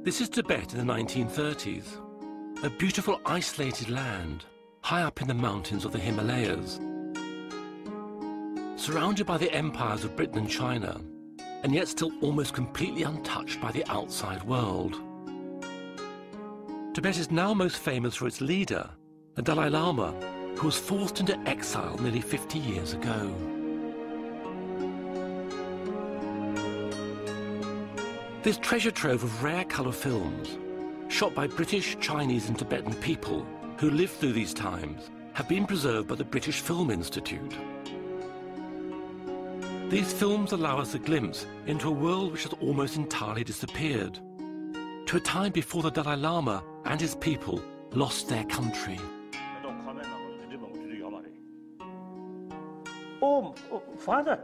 This is Tibet in the 1930s, a beautiful isolated land high up in the mountains of the Himalayas, surrounded by the empires of Britain and China, and yet still almost completely untouched by the outside world. Tibet is now most famous for its leader, the Dalai Lama, who was forced into exile nearly 50 years ago. This treasure trove of rare colour films, shot by British, Chinese and Tibetan people who lived through these times, have been preserved by the British Film Institute. These films allow us a glimpse into a world which has almost entirely disappeared, to a time before the Dalai Lama and his people lost their country. Oh, father.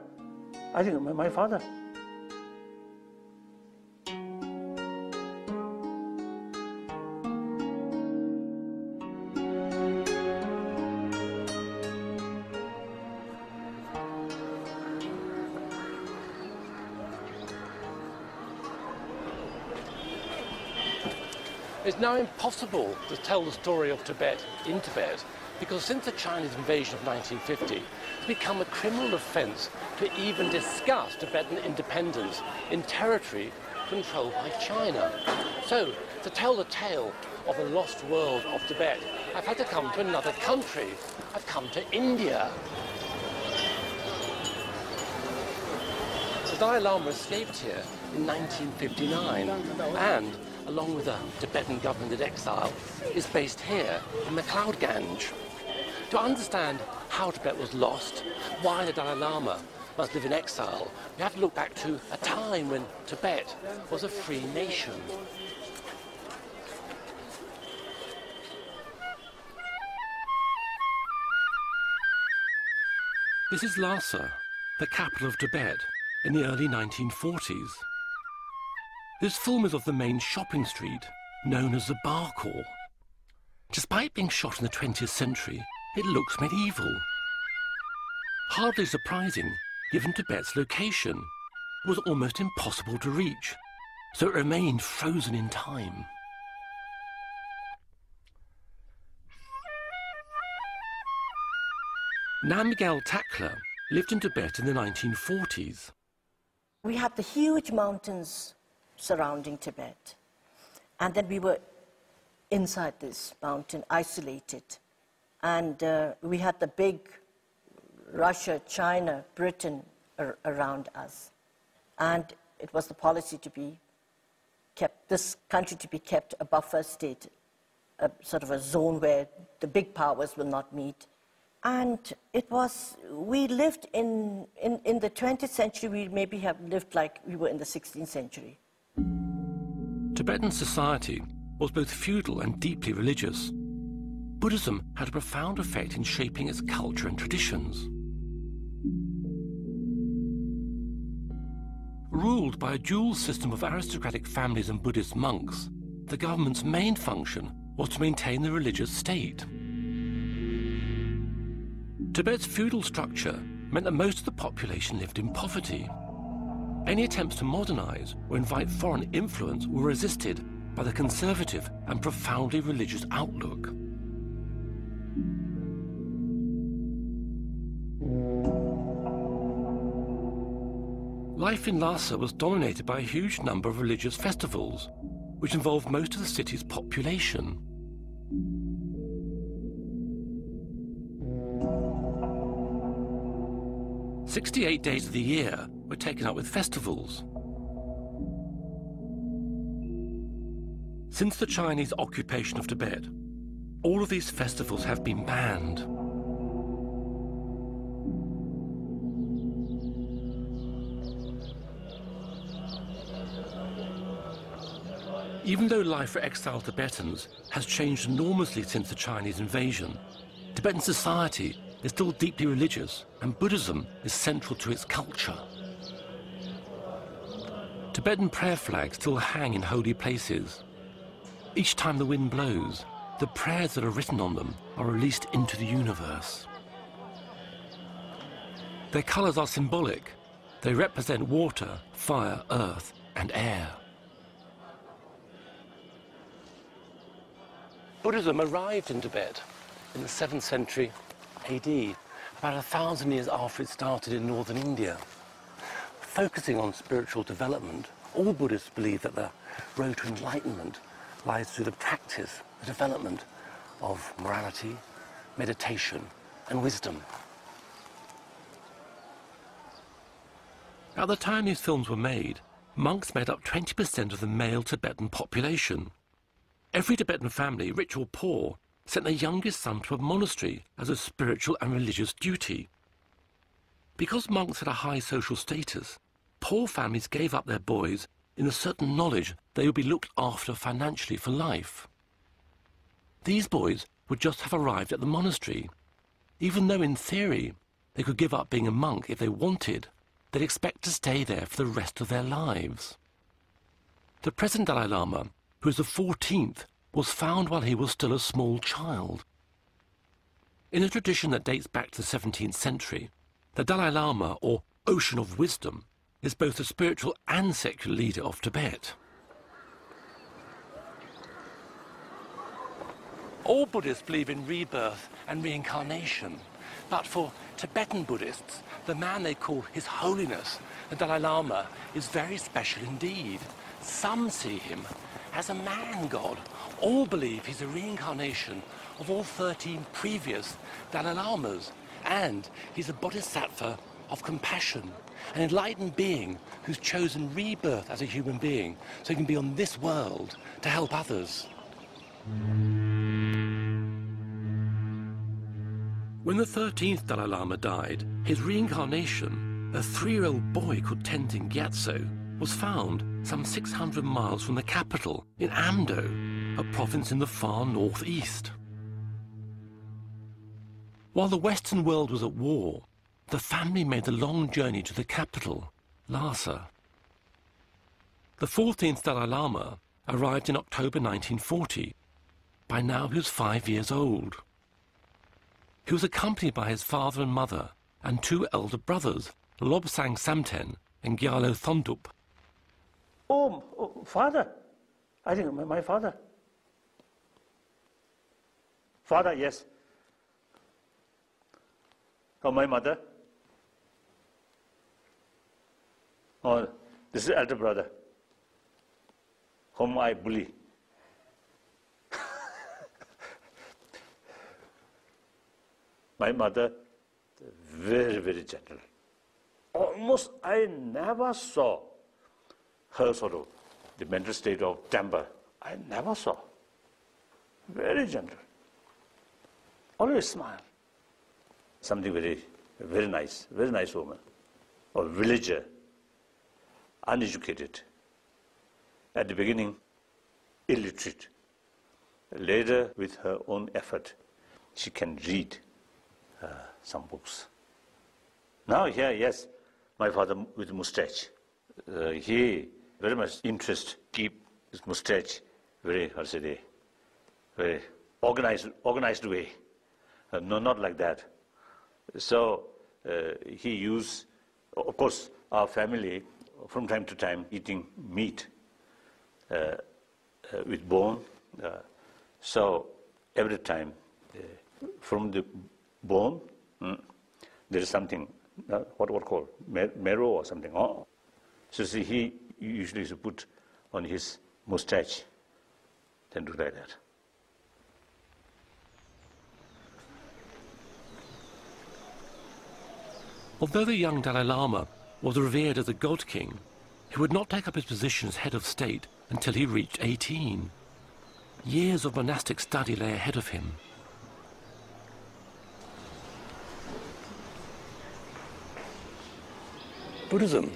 I think my father. It's now impossible to tell the story of Tibet in Tibet because since the Chinese invasion of 1950, it's become a criminal offence to even discuss Tibetan independence in territory controlled by China. So, to tell the tale of the lost world of Tibet, I've had to come to another country. I've come to India. The Dalai Lama escaped here in 1959 and, along with the Tibetan government in exile, is based here in the Cloud Gange. To understand how Tibet was lost, why the Dalai Lama must live in exile, we have to look back to a time when Tibet was a free nation. This is Lhasa, the capital of Tibet, in the early 1940s. This film is of the main shopping street, known as the Barkhor. Despite being shot in the 20th century, it looks medieval. Hardly surprising, given Tibet's location. It was almost impossible to reach, so it remained frozen in time. Namgyal Takla lived in Tibet in the 1940s. We had the huge mountains surrounding Tibet, and then we were inside this mountain, isolated. And we had the big Russia, China, Britain around us. And it was the policy to be kept, this country to be kept a buffer state, a sort of a zone where the big powers will not meet. And it was, we lived in the 20th century, we maybe have lived like we were in the 16th century. Tibetan society was both feudal and deeply religious. Buddhism had a profound effect in shaping its culture and traditions. Ruled by a dual system of aristocratic families and Buddhist monks, the government's main function was to maintain the religious state. Tibet's feudal structure meant that most of the population lived in poverty. Any attempts to modernize or invite foreign influence were resisted by the conservative and profoundly religious outlook. Life in Lhasa was dominated by a huge number of religious festivals, which involved most of the city's population. "68 days of the year were taken up with festivals. Since the Chinese occupation of Tibet, all of these festivals have been banned. Even though life for exiled Tibetans has changed enormously since the Chinese invasion, Tibetan society is still deeply religious, and Buddhism is central to its culture. Tibetan prayer flags still hang in holy places. Each time the wind blows, the prayers that are written on them are released into the universe. Their colors are symbolic. They represent water, fire, earth, and air. Buddhism arrived in Tibet in the 7th century AD, about 1,000 years after it started in northern India. Focusing on spiritual development, all Buddhists believe that the road to enlightenment lies through the practice, the development of morality, meditation, and wisdom. At the time these films were made, monks made up 20% of the male Tibetan population. Every Tibetan family, rich or poor, sent their youngest son to a monastery as a spiritual and religious duty. Because monks had a high social status, poor families gave up their boys in the certain knowledge they would be looked after financially for life. These boys would just have arrived at the monastery. Even though in theory they could give up being a monk if they wanted, they'd expect to stay there for the rest of their lives. The present Dalai Lama, who is the 14th, was found while he was still a small child. In a tradition that dates back to the 17th century, the Dalai Lama, or Ocean of Wisdom, is both the spiritual and secular leader of Tibet. All Buddhists believe in rebirth and reincarnation, but for Tibetan Buddhists, the man they call His Holiness, the Dalai Lama, is very special indeed. Some see him as a man-god. All believe he's a reincarnation of all 13 previous Dalai Lamas, and he's a bodhisattva of compassion, an enlightened being who's chosen rebirth as a human being so he can be on this world to help others. When the 13th Dalai Lama died, his reincarnation, a 3-year-old boy called Tenzin Gyatso, was found some 600 miles from the capital in Amdo, a province in the far northeast. While the Western world was at war, the family made the long journey to the capital, Lhasa. The 14th Dalai Lama arrived in October 1940. By now he was 5 years old. He was accompanied by his father and mother and 2 elder brothers, Lobsang Samten and Gyalo Thondup. Oh, father. I think my father. Father, yes. Oh, my mother. Oh, this is elder brother, whom I bully. My mother, very, very gentle. Almost I never saw her sort of the mental state of temper. I never saw. Very gentle. Always smile. Something very, very nice woman. Or villager, uneducated. At the beginning, illiterate. Later, with her own effort, she can read some books. Now here, yes, my father with mustache. He very much interest keep his mustache very, how say they, very organized way. No, not like that. So he used, of course, our family from time to time eating meat with bone. So every time from the bone, there is something, what called marrow or something. Oh. So see, he usually used to put on his mustache, then do like that. Although the young Dalai Lama was revered as a god king, he would not take up his position as head of state until he reached 18. Years of monastic study lay ahead of him. Buddhism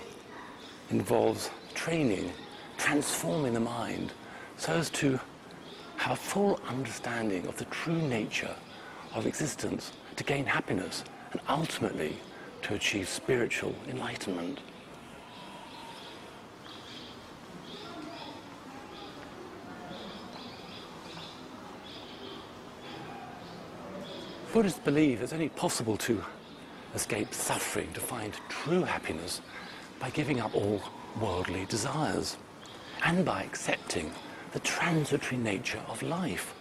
involves training, transforming the mind so as to have a full understanding of the true nature of existence, to gain happiness and ultimately to achieve spiritual enlightenment. Buddhists believe it's only possible to escape suffering, to find true happiness by giving up all worldly desires and by accepting the transitory nature of life,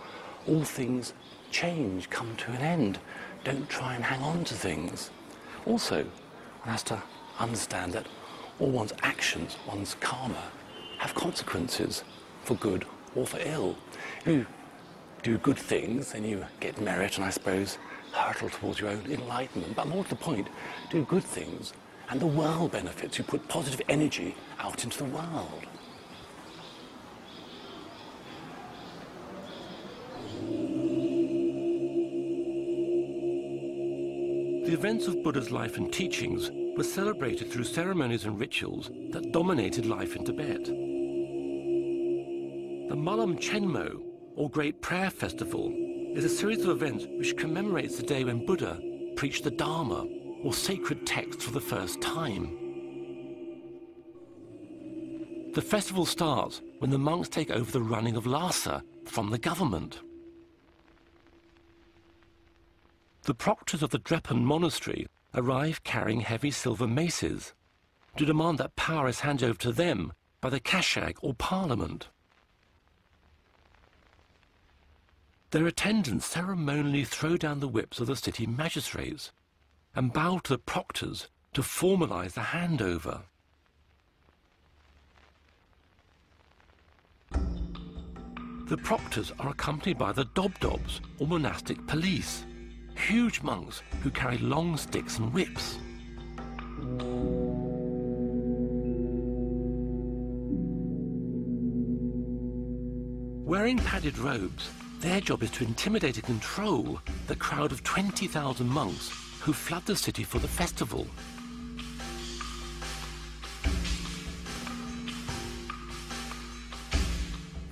all things change, come to an end. Don't try and hang on to things. Also, one has to understand that all one's actions, one's karma, have consequences for good or for ill. If you do good things, then you get merit and, I suppose, hurtle towards your own enlightenment. But more to the point, do good things and the world benefits. You put positive energy out into the world. The events of Buddha's life and teachings were celebrated through ceremonies and rituals that dominated life in Tibet. The Malam Chenmo, or Great Prayer Festival, is a series of events which commemorates the day when Buddha preached the Dharma, or sacred text, for the first time. The festival starts when the monks take over the running of Lhasa from the government. The proctors of the Drepan monastery arrive carrying heavy silver maces to demand that power is handed over to them by the Kashag, or parliament. Their attendants ceremonially throw down the whips of the city magistrates and bow to the proctors to formalize the handover. The proctors are accompanied by the Dobdobs, or monastic police, huge monks who carry long sticks and whips. Wearing padded robes, their job is to intimidate and control the crowd of 20,000 monks who flood the city for the festival.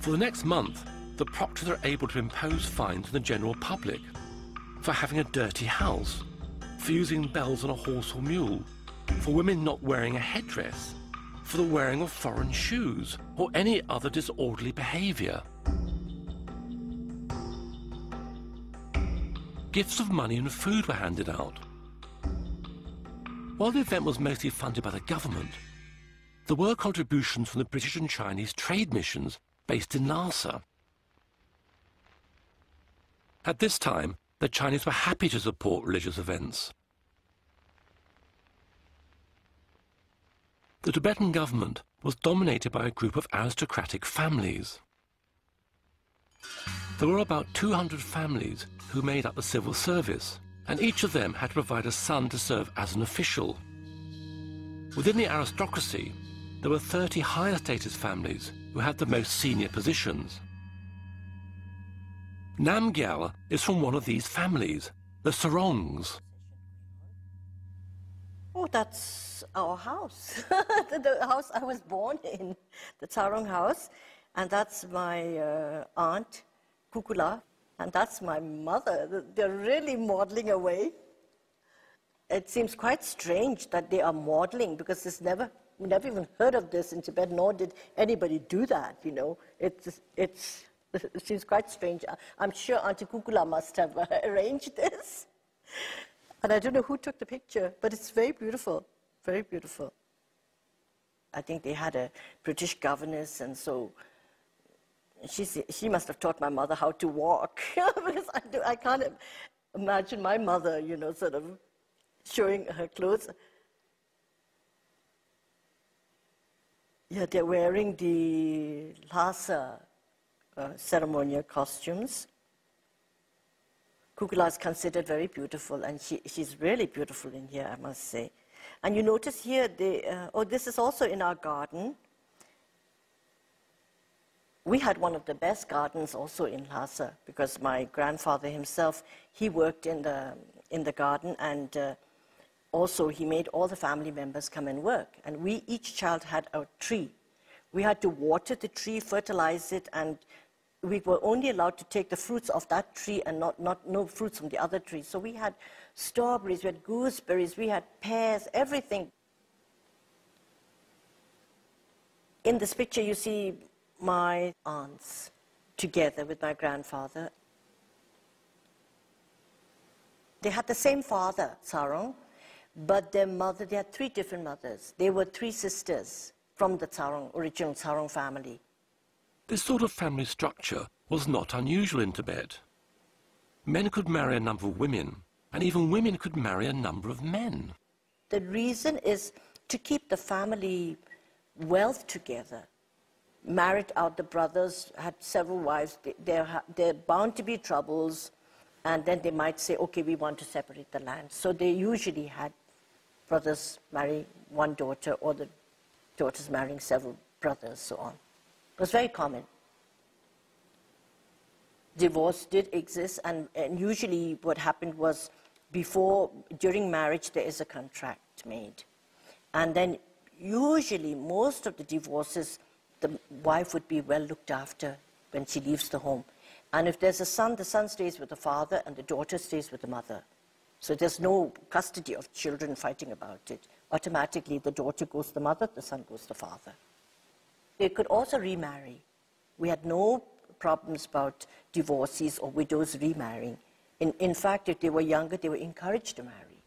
For the next month, the proctors are able to impose fines on the general public for having a dirty house, for using bells on a horse or mule, for women not wearing a headdress, for the wearing of foreign shoes, or any other disorderly behavior. Gifts of money and food were handed out. While the event was mostly funded by the government, there were contributions from the British and Chinese trade missions based in Lhasa. At this time, the Chinese were happy to support religious events. The Tibetan government was dominated by a group of aristocratic families. There were about 200 families who made up the civil service, and each of them had to provide a son to serve as an official. Within the aristocracy, there were 30 higher status families who had the most senior positions. Namgyal is from one of these families, the Sarongs. Oh, that's our house, the house I was born in, the Sarong house. And that's my aunt, Kukula, and that's my mother. They're really modeling away. It seems quite strange that they are modeling, because we never even heard of this in Tibet, nor did anybody do that, you know. It seems quite strange. I'm sure Auntie Kukula must have arranged this. And I don't know who took the picture, but it's very beautiful, very beautiful. I think they had a British governess, and so she must have taught my mother how to walk, because I can't imagine my mother, you know, sort of showing her clothes. Yeah, they're wearing the Lhasa ceremonial costumes. Kukula is considered very beautiful, and she's really beautiful in here, I must say. And you notice here, this is also in our garden. We had one of the best gardens also in Lhasa, because my grandfather himself, he worked in the garden, and also he made all the family members come and work. And each child had a tree. We had to water the tree, fertilize it, and we were only allowed to take the fruits of that tree and no fruits from the other tree. So we had strawberries, we had gooseberries, we had pears, everything. In this picture, you see my aunts together with my grandfather. They had the same father, Sarong, but their mother, they had three different mothers. They were three sisters from the Sarong, original Sarong family. This sort of family structure was not unusual in Tibet. Men could marry a number of women, and even women could marry a number of men. The reason is to keep the family wealth together. Married out, the brothers had several wives. They're bound to be troubles, and then they might say, okay, we want to separate the land. So they usually had brothers marry one daughter, or the daughters marrying several brothers, so on. It was very common. Divorce did exist, and usually what happened was during marriage, there is a contract made. And then usually most of the divorces, the wife would be well looked after when she leaves the home. And if there's a son, the son stays with the father and the daughter stays with the mother. So there's no custody of children fighting about it. Automatically, the daughter goes to the mother, the son goes to the father. They could also remarry. We had no problems about divorcees or widows remarrying. In fact, if they were younger, they were encouraged to marry.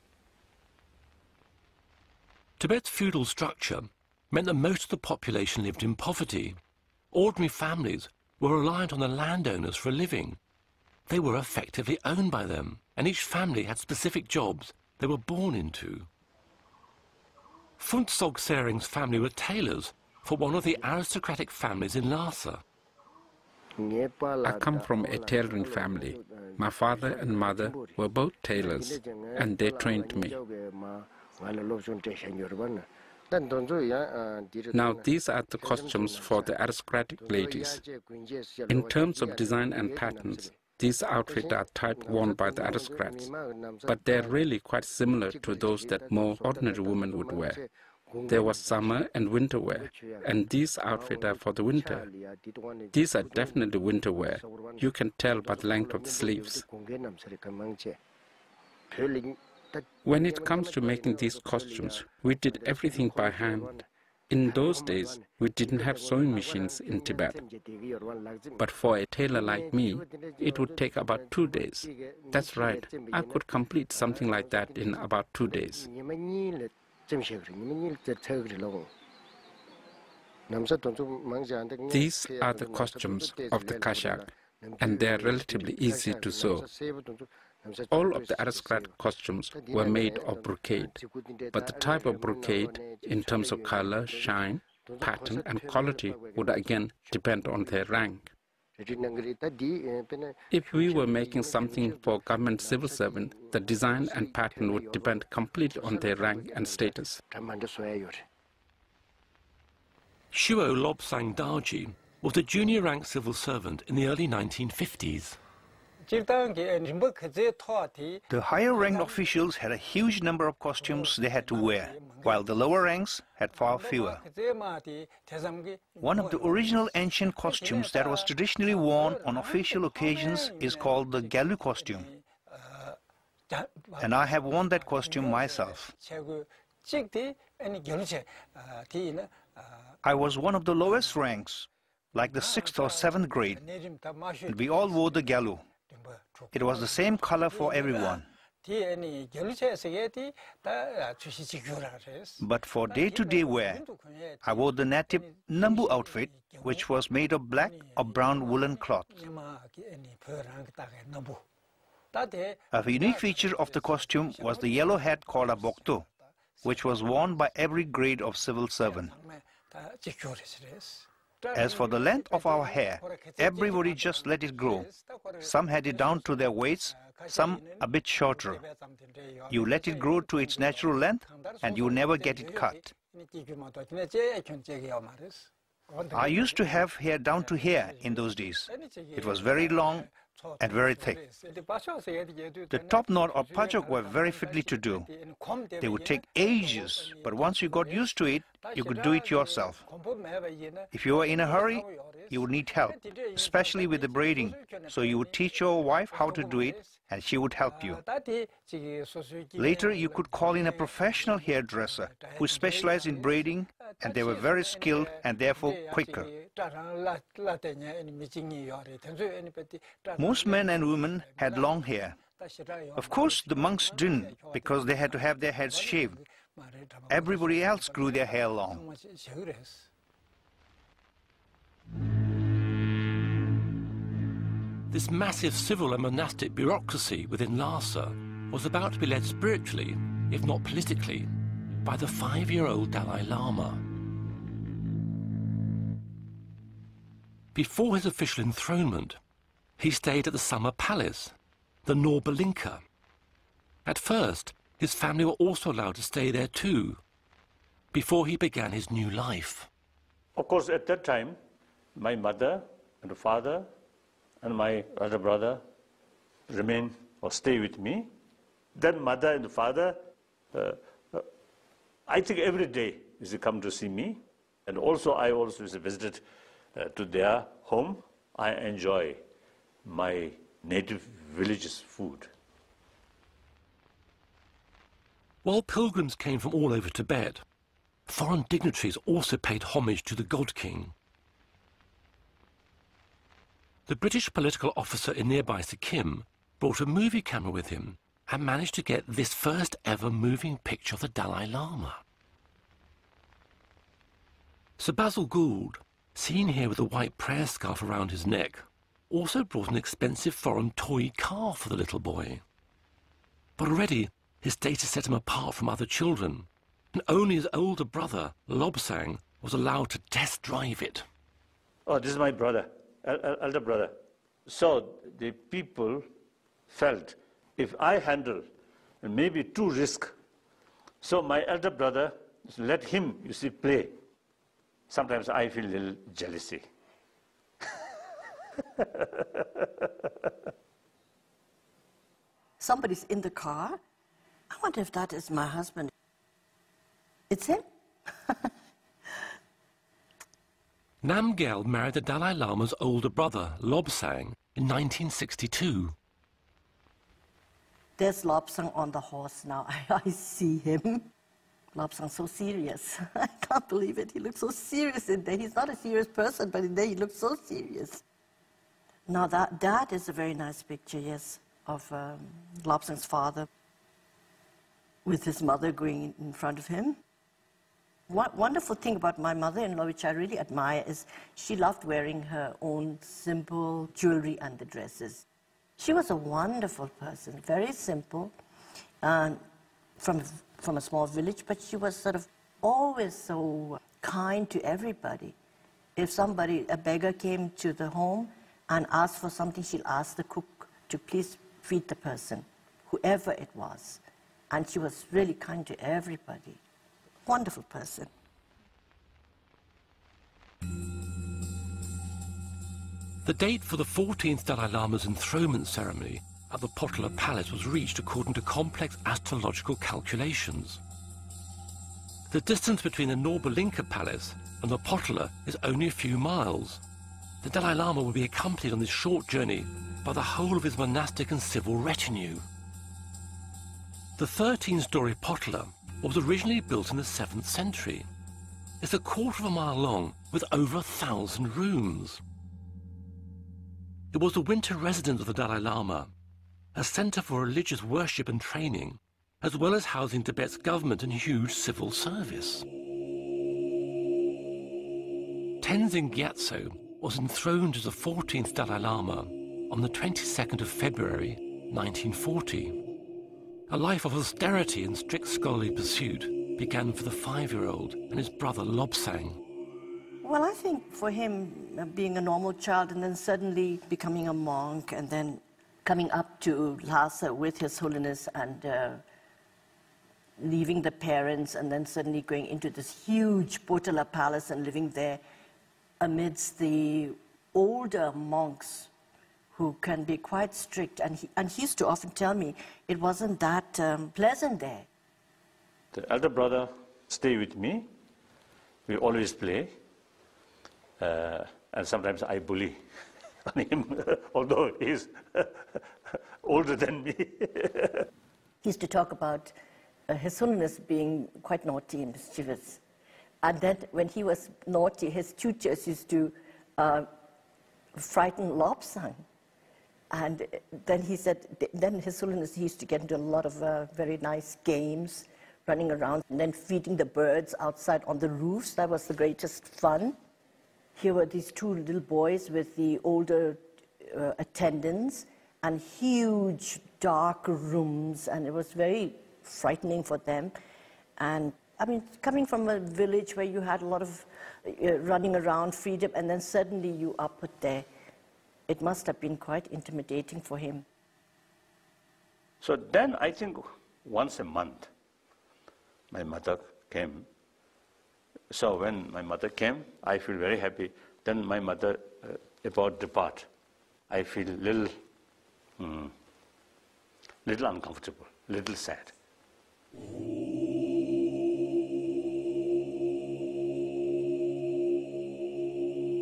Tibet's feudal structure meant that most of the population lived in poverty. Ordinary families were reliant on the landowners for a living. They were effectively owned by them, and each family had specific jobs they were born into. Phuntsog Sering's family were tailors for one of the aristocratic families in Lhasa. I come from a tailoring family. My father and mother were both tailors, and they trained me. Now, these are the costumes for the aristocratic ladies. In terms of design and patterns, these outfits are type worn by the aristocrats, but they're really quite similar to those that more ordinary women would wear. There was summer and winter wear, and these outfits are for the winter. These are definitely winter wear. You can tell by the length of the sleeves. When it comes to making these costumes, we did everything by hand. In those days, we didn't have sewing machines in Tibet. But for a tailor like me, it would take about 2 days. That's right, I could complete something like that in about 2 days. These are the costumes of the Kashak, and they are relatively easy to sew. All of the aristocrat costumes were made of brocade, but the type of brocade, in terms of color, shine, pattern, and quality, would again depend on their rank. If we were making something for government civil servant, the design and pattern would depend completely on their rank and status. Shuo Lobsang Darji was a junior rank civil servant in the early 1950s. The higher ranked officials had a huge number of costumes they had to wear, while the lower ranks had far fewer. One of the original ancient costumes that was traditionally worn on official occasions is called the Galu costume. And I have worn that costume myself. I was one of the lowest ranks, like the 6th or 7th grade, and we all wore the Galu. It was the same color for everyone. But for day-to-day wear, I wore the native Nambu outfit, which was made of black or brown woolen cloth. A unique feature of the costume was the yellow hat called a bokto, which was worn by every grade of civil servant. As for the length of our hair, everybody just let it grow. Some had it down to their waists, some a bit shorter. You let it grow to its natural length and you never get it cut. I used to have hair down to here in those days. It was very long and very thick. The top knot or pajok were very fiddly to do. They would take ages, but once you got used to it, you could do it yourself. If you were in a hurry, you would need help, especially with the braiding. So you would teach your wife how to do it, and she would help you. Later, you could call in a professional hairdresser who specialized in braiding, and they were very skilled and therefore quicker. Most men and women had long hair. Of course, the monks didn't, because they had to have their heads shaved. Everybody else grew their hair long. this massive civil and monastic bureaucracy within Lhasa was about to be led spiritually, if not politically, by the 5-year-old Dalai Lama. Before his official enthronement, he stayed at the summer palace, the Norbalinka. At first, his family were also allowed to stay there too, before he began his new life. Of course, at that time, my mother and father and my elder brother remain or stay with me. Then mother and father, I think every day they come to see me. And also I also visited to their home. I enjoy my native village's food. While pilgrims came from all over Tibet, foreign dignitaries also paid homage to the God King. The British political officer in nearby Sikkim brought a movie camera with him and managed to get this first ever moving picture of the Dalai Lama. Sir Basil Gould, seen here with a white prayer scarf around his neck, also brought an expensive foreign toy car for the little boy. But already his status set him apart from other children, and only his older brother, Lobsang, was allowed to test drive it. Oh, this is my brother, elder brother. So the people felt if I handle maybe too risk, so my elder brother, let him, you see, play. Sometimes I feel a little jealousy. Somebody's in the car. I wonder if that is my husband. It's him. Namgyal married the Dalai Lama's older brother, Lobsang, in 1962. There's Lobsang on the horse now. I see him. Lobsang's so serious. I can't believe it. He looks so serious in there. He's not a serious person, but in there he looks so serious. Now that is a very nice picture, yes, of Lobsang's father with his mother going in front of him. One wonderful thing about my mother-in-law, which I really admire, is she loved wearing her own simple jewelry and the dresses. She was a wonderful person, very simple, and from a small village, but she was sort of always so kind to everybody. If somebody, a beggar, came to the home and asked for something, she'll ask the cook to please feed the person, whoever it was. And she was really kind to everybody. Wonderful person. The date for the 14th Dalai Lama's enthronement ceremony at the Potala Palace was reached according to complex astrological calculations. The distance between the Norbalinka Palace and the Potala is only a few miles. The Dalai Lama will be accompanied on this short journey by the whole of his monastic and civil retinue. The 13-story Potala was originally built in the 7th century. It's a quarter of a mile long with over 1,000 rooms. It was the winter residence of the Dalai Lama, a center for religious worship and training, as well as housing Tibet's government and huge civil service. Tenzin Gyatso was enthroned as the 14th Dalai Lama on the 22nd of February, 1940. A life of austerity and strict scholarly pursuit began for the 5-year-old and his brother Lobsang. Well, I think for him, being a normal child and then suddenly becoming a monk and then coming up to Lhasa with His Holiness and leaving the parents and then suddenly going into this huge Potala palace and living there amidst the older monks who can be quite strict. And he used to often tell me it wasn't that pleasant there. The elder brother stay with me. We always play. And sometimes I bully on him, although he's older than me. He used to talk about His Holiness being quite naughty and mischievous. And then when he was naughty, his tutors used to frighten Lobsang. And then he said, then His Holiness used to get into a lot of very nice games, running around, and then feeding the birds outside on the roofs. That was the greatest fun. Here were these two little boys with the older attendants and huge dark rooms, and it was very frightening for them. And I mean, coming from a village where you had a lot of running around, freedom, and then suddenly you are put there, it must have been quite intimidating for him. So then I think once a month, my mother came. So when my mother came, I feel very happy. Then my mother about depart, I feel little uncomfortable, little sad.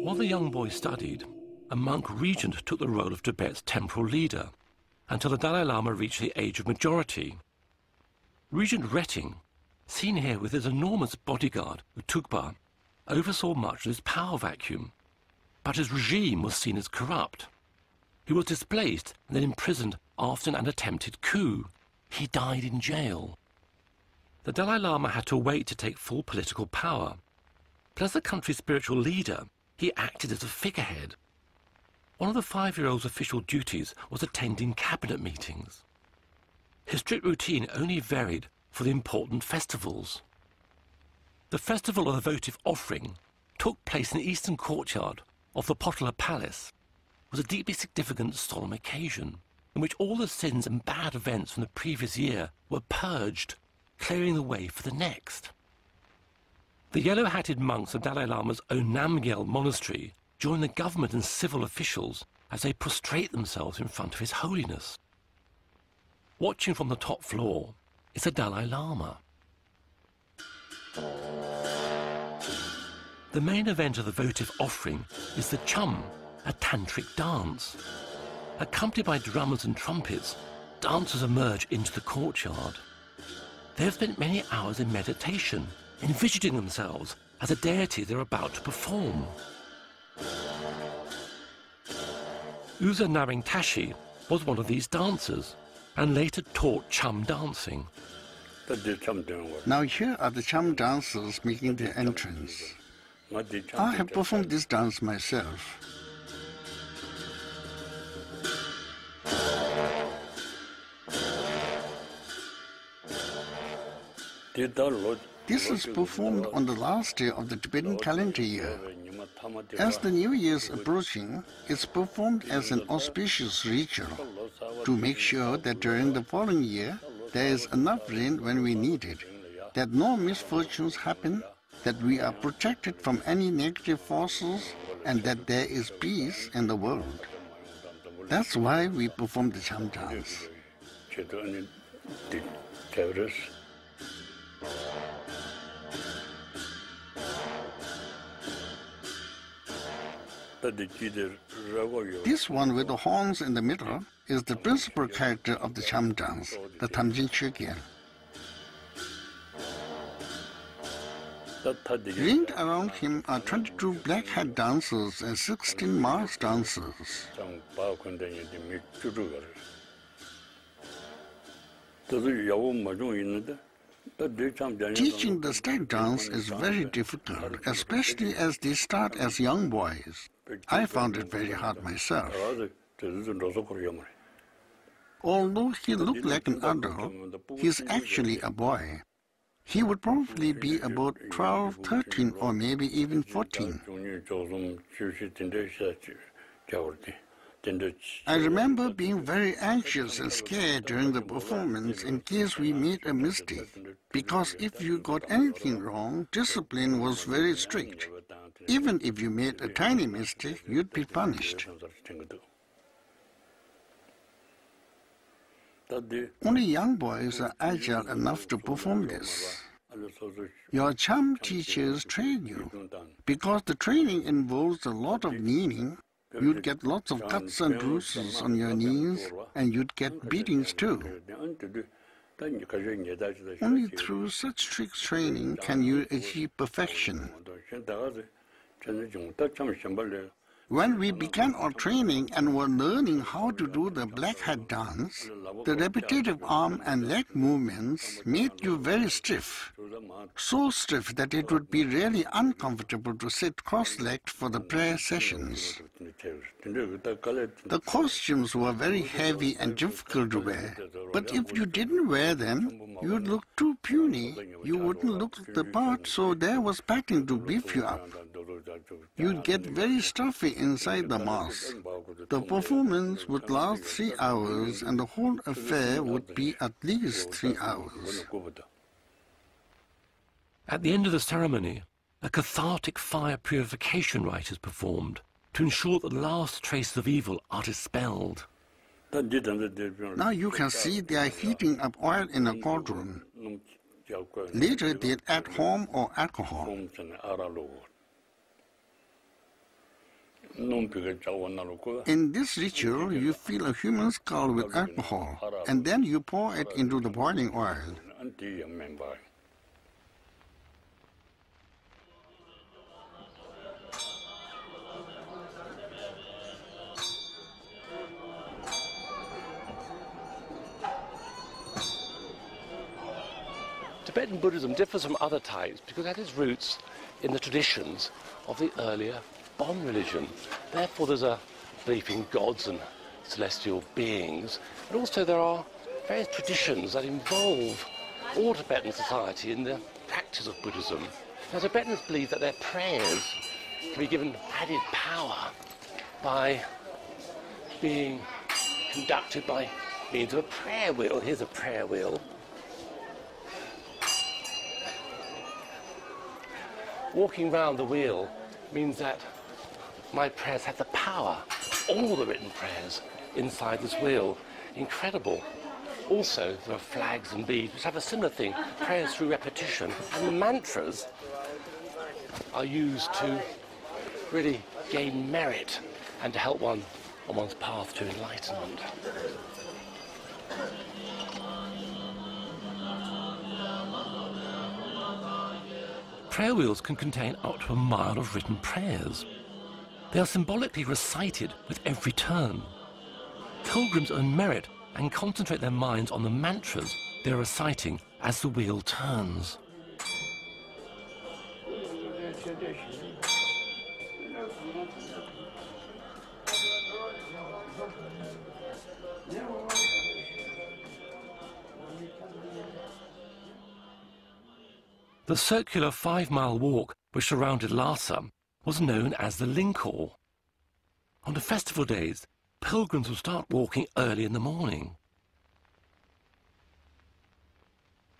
While the young boy studied, a monk regent took the role of Tibet's temporal leader until the Dalai Lama reached the age of majority. Regent Retting, seen here with his enormous bodyguard, Tukpa, oversaw much of this power vacuum, but his regime was seen as corrupt. He was displaced and then imprisoned after an attempted coup. He died in jail. The Dalai Lama had to wait to take full political power, but as the country's spiritual leader, he acted as a figurehead. One of the 5-year-old's official duties was attending cabinet meetings. His strict routine only varied for the important festivals. The festival of the votive offering took place in the eastern courtyard of the Potala Palace. It was a deeply significant solemn occasion in which all the sins and bad events from the previous year were purged, clearing the way for the next. The yellow-hatted monks of Dalai Lama's own Namgyal monastery join the government and civil officials as they prostrate themselves in front of His Holiness. Watching from the top floor is the Dalai Lama. The main event of the votive offering is the Chum, a tantric dance. Accompanied by drummers and trumpets, dancers emerge into the courtyard. They have spent many hours in meditation, envisioning themselves as a deity they're about to perform. Uza Naring Tashi was one of these dancers and later taught Chum dancing. Now here are the Chum dancers making their entrance. I have performed this dance myself. This is performed on the last day of the Tibetan calendar year. As the New Year is approaching, it's performed as an auspicious ritual to make sure that during the following year there is enough rain when we need it, that no misfortunes happen, that we are protected from any negative forces, and that there is peace in the world. That's why we perform the Cham dance. This one with the horns in the middle is the principal character of the Cham dance, the Tamjin Chögyal. Ringed around him are 22 black hat dancers and 16 masked dancers. Teaching the stag dance is very difficult, especially as they start as young boys. I found it very hard myself. Although he looked like an adult, he's actually a boy. He would probably be about 12, 13, or maybe even 14. I remember being very anxious and scared during the performance in case we made a mistake, because if you got anything wrong, discipline was very strict. Even if you made a tiny mistake, you'd be punished. Only young boys are agile enough to perform this. Your Cham teachers train you. Because the training involves a lot of kneeling, you'd get lots of cuts and bruises on your knees, and you'd get beatings too. Only through such strict training can you achieve perfection. When we began our training and were learning how to do the black hat dance, the repetitive arm and leg movements made you very stiff. So stiff that it would be really uncomfortable to sit cross-legged for the prayer sessions. The costumes were very heavy and difficult to wear, but if you didn't wear them, you'd look too puny. You wouldn't look the part, so there was packing to beef you up. You'd get very stuffy inside the mask. The performance would last 3 hours, and the whole affair would be at least 3 hours. At the end of the ceremony, a cathartic fire purification rite is performed to ensure that the last traces of evil are dispelled. Now you can see they are heating up oil in a cauldron. Later they'd add home or alcohol. In this ritual, you fill a human skull with alcohol, and then you pour it into the boiling oil. Tibetan Buddhism differs from other types because it had its roots in the traditions of the earlier Bon religion. Therefore there's a belief in gods and celestial beings, but also there are various traditions that involve all Tibetan society in the practice of Buddhism. Now Tibetans believe that their prayers can be given added power by being conducted by means of a prayer wheel. Here's a prayer wheel. Walking round the wheel means that my prayers have the power, all the written prayers, inside this wheel. Incredible. Also, there are flags and beads which have a similar thing, prayers through repetition. And the mantras are used to really gain merit and to help one on one's path to enlightenment. Prayer wheels can contain up to a mile of written prayers. They are symbolically recited with every turn. Pilgrims earn merit and concentrate their minds on the mantras they're reciting as the wheel turns. The circular 5-mile walk which surrounded Lhasa was known as the Linkor. On the festival days, pilgrims would start walking early in the morning.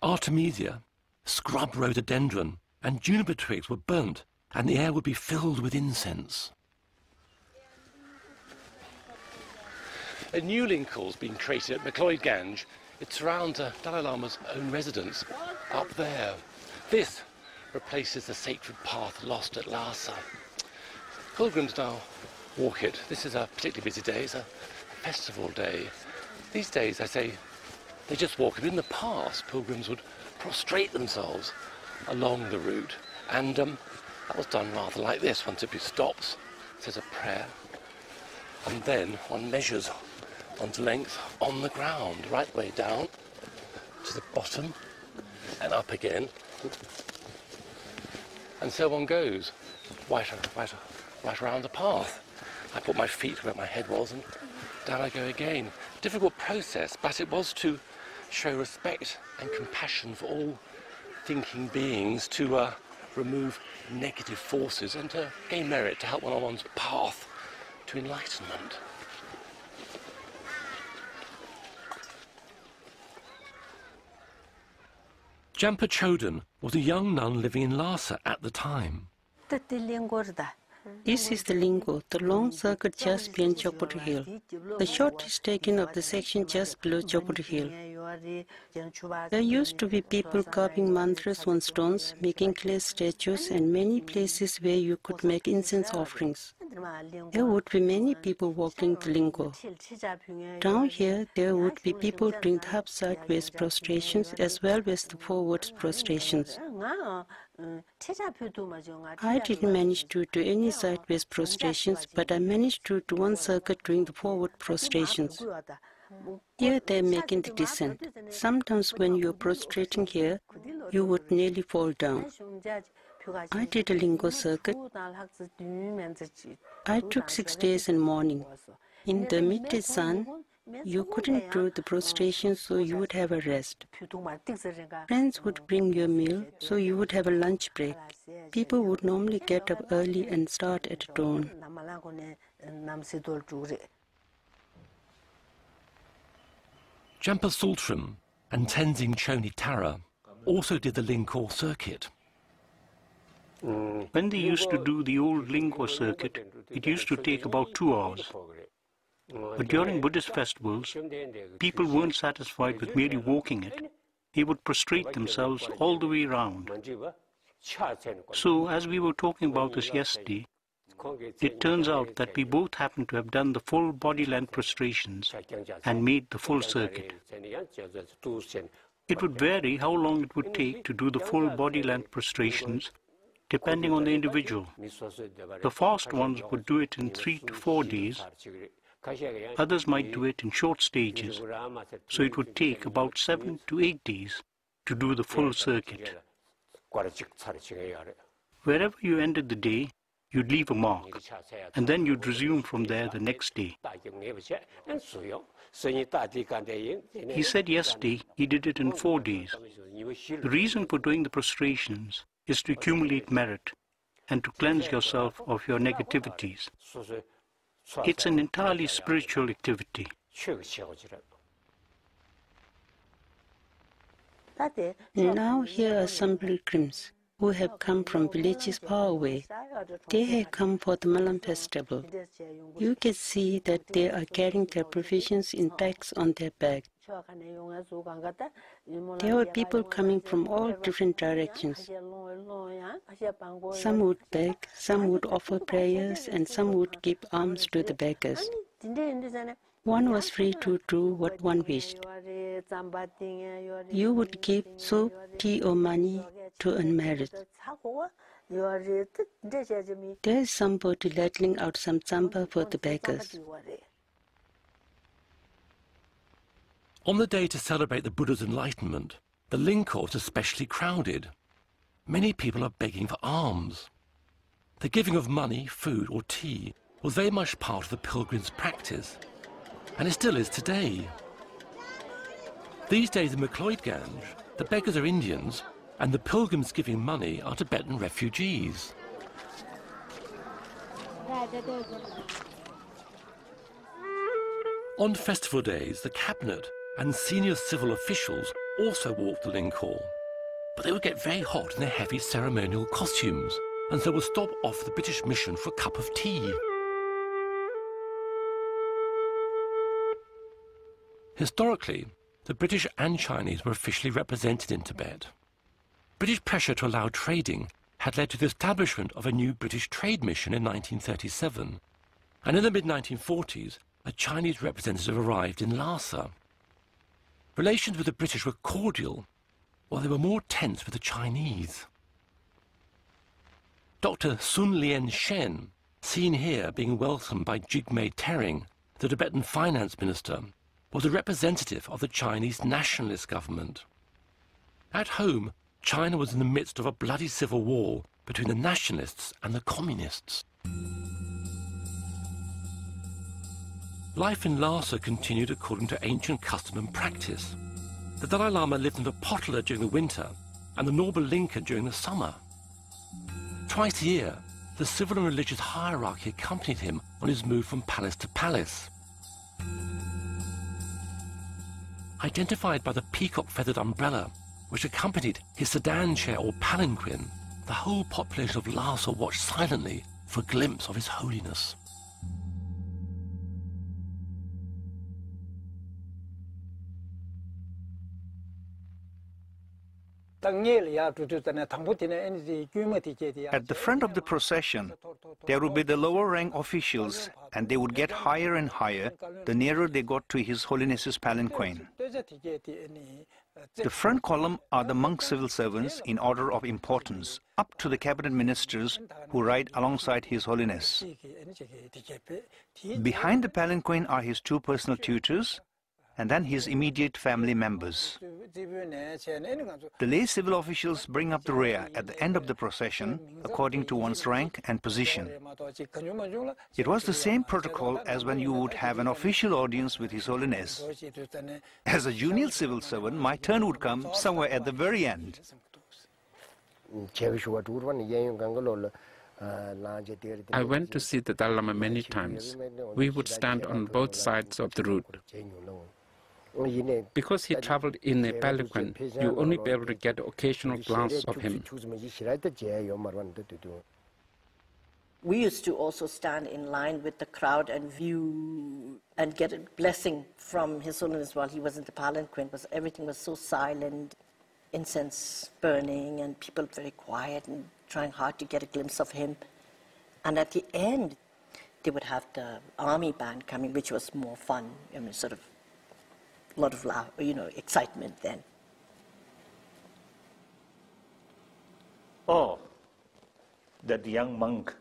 Artemisia, scrub rhododendron, and juniper twigs were burnt, and the air would be filled with incense. A new Linkor has been created at McLeod Ganj. It surrounds the Dalai Lama's own residence up there. This replaces the sacred path lost at Lhasa. Pilgrims now walk it. This is a particularly busy day. It's a festival day. These days, I say, they just walk it. In the past, pilgrims would prostrate themselves along the route, and that was done rather like this. One simply stops, says a prayer, and then one measures one's length on the ground, right way down to the bottom and up again. And so one goes, right around the path. I put my feet where my head was and down I go again. Difficult process, but it was to show respect and compassion for all thinking beings, to remove negative forces and to gain merit, to help one on one's path to enlightenment. Jampa Chodron was a young nun living in Lhasa at the time. This is the Linkor, the long circuit just beyond Chokput Hill. The shot is taken of the section just below Chokput Hill. There used to be people carving mantras on stones, making clay statues, and many places where you could make incense offerings. there would be many people walking the lingo. Down here, there would be people doing the half sideways prostrations as well as the forward prostrations. I didn't manage to do any sideways prostrations, but I managed to do one circuit doing the forward prostrations. Here they're making the descent. Sometimes when you're prostrating here, you would nearly fall down. I did a lingo circuit. I took 6 days and morning. In the midday sun, you couldn't do the prostration, so you would have a rest. Friends would bring you a meal, so you would have a lunch break. People would normally get up early and start at dawn. Jampa Sultram and Tenzing Choni Tara also did the Lingkor circuit. When they used to do the old Lingkor circuit, it used to take about 2 hours. But during Buddhist festivals, people weren't satisfied with merely walking it. They would prostrate themselves all the way around. So, as we were talking about this yesterday, it turns out that we both happened to have done the full body length prostrations and made the full circuit. It would vary how long it would take to do the full body length prostrations depending on the individual. The fast ones would do it in 3 to 4 days. Others might do it in short stages, so it would take about 7 to 8 days to do the full circuit. Wherever you ended the day, you'd leave a mark, and then you'd resume from there the next day. He said yesterday he did it in 4 days. The reason for doing the prostrations is to accumulate merit and to cleanse yourself of your negativities. It's an entirely spiritual activity. Now here are some pilgrims who have come from villages far away. They have come for the Malam festival. You can see that they are carrying their provisions in bags on their back. There were people coming from all different directions. Some would beg, some would offer prayers, and some would give alms to the beggars. One was free to do what one wished. You would give soup, tea, or money to earn merit. There is somebody ladling out some tsamba for the beggars. On the day to celebrate the Buddha's enlightenment, the Lingkor is especially crowded. Many people are begging for alms. The giving of money, food, or tea was very much part of the pilgrims' practice, and it still is today. These days in Mcleodganj, the beggars are Indians, and the pilgrims giving money are Tibetan refugees. On festival days, the cabinet and senior civil officials also walked the Lingkor, but they would get very hot in their heavy ceremonial costumes, and so would stop off the British mission for a cup of tea. Historically, the British and Chinese were officially represented in Tibet. British pressure to allow trading had led to the establishment of a new British trade mission in 1937, and in the mid-1940s, a Chinese representative arrived in Lhasa. Relations with the British were cordial, while they were more tense with the Chinese. Dr. Sun Lien Shen, seen here being welcomed by Jigme Tering, the Tibetan finance minister, was a representative of the Chinese nationalist government. At home, China was in the midst of a bloody civil war between the nationalists and the communists. Life in Lhasa continued according to ancient custom and practice. The Dalai Lama lived in the Potala during the winter and the Norba Linka during the summer. Twice a year, the civil and religious hierarchy accompanied him on his move from palace to palace. Identified by the peacock-feathered umbrella, which accompanied his sedan chair or palanquin, the whole population of Lhasa watched silently for a glimpse of His Holiness. At the front of the procession, there would be the lower rank officials, and they would get higher and higher the nearer they got to His Holiness's palanquin. The front column are the monk civil servants in order of importance, up to the cabinet ministers who ride alongside His Holiness. Behind the palanquin are his two personal tutors, and then his immediate family members. The lay civil officials bring up the rear at the end of the procession according to one's rank and position. It was the same protocol as when you would have an official audience with His Holiness. As a junior civil servant, my turn would come somewhere at the very end. I went to see the Dalai Lama many times. We would stand on both sides of the route. Because he traveled in a palanquin, you only be able to get an occasional glance of him. We used to also stand in line with the crowd and view and get a blessing from His Holiness while he was in the palanquin, because everything was so silent, incense burning, and people very quiet and trying hard to get a glimpse of him. And at the end, they would have the army band coming, which was more fun. I mean, sort of a lot of excitement then. Oh, that young monk,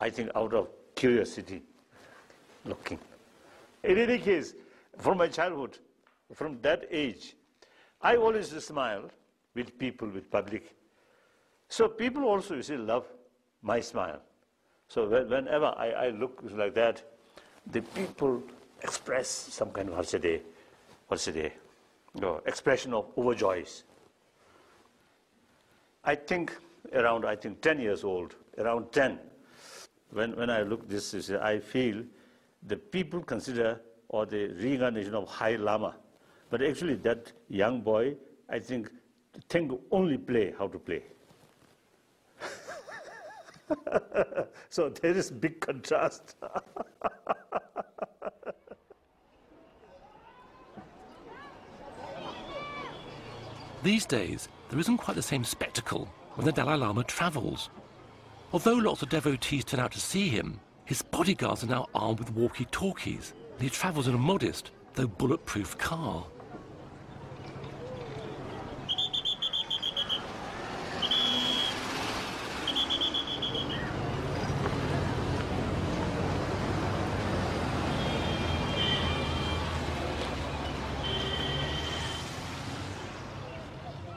I think out of curiosity, looking. In any case, from my childhood, from that age, I always smile with people, with public. So people also, you see, love my smile. So whenever I look like that, the people express some kind of expression of overjoys. I think around 10 years old, around 10, when I look this, I feel the people consider or the reincarnation of High Lama. But actually that young boy, I think only play how to play. So there is big contrast. These days, there isn't quite the same spectacle when the Dalai Lama travels. Although lots of devotees turn out to see him, his bodyguards are now armed with walkie-talkies, and he travels in a modest, though bulletproof car.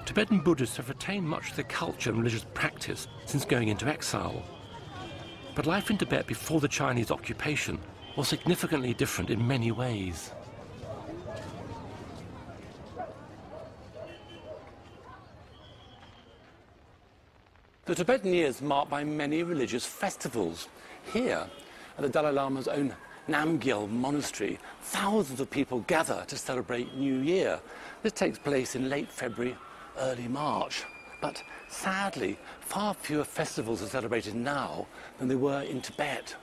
Tibetan Buddhists have retained much of their culture and religious practice since going into exile. But life in Tibet before the Chinese occupation was significantly different in many ways. The Tibetan year is marked by many religious festivals. Here, at the Dalai Lama's own Namgyal monastery, thousands of people gather to celebrate New Year. This takes place in late February, early March. But sadly, far fewer festivals are celebrated now than they were in Tibet.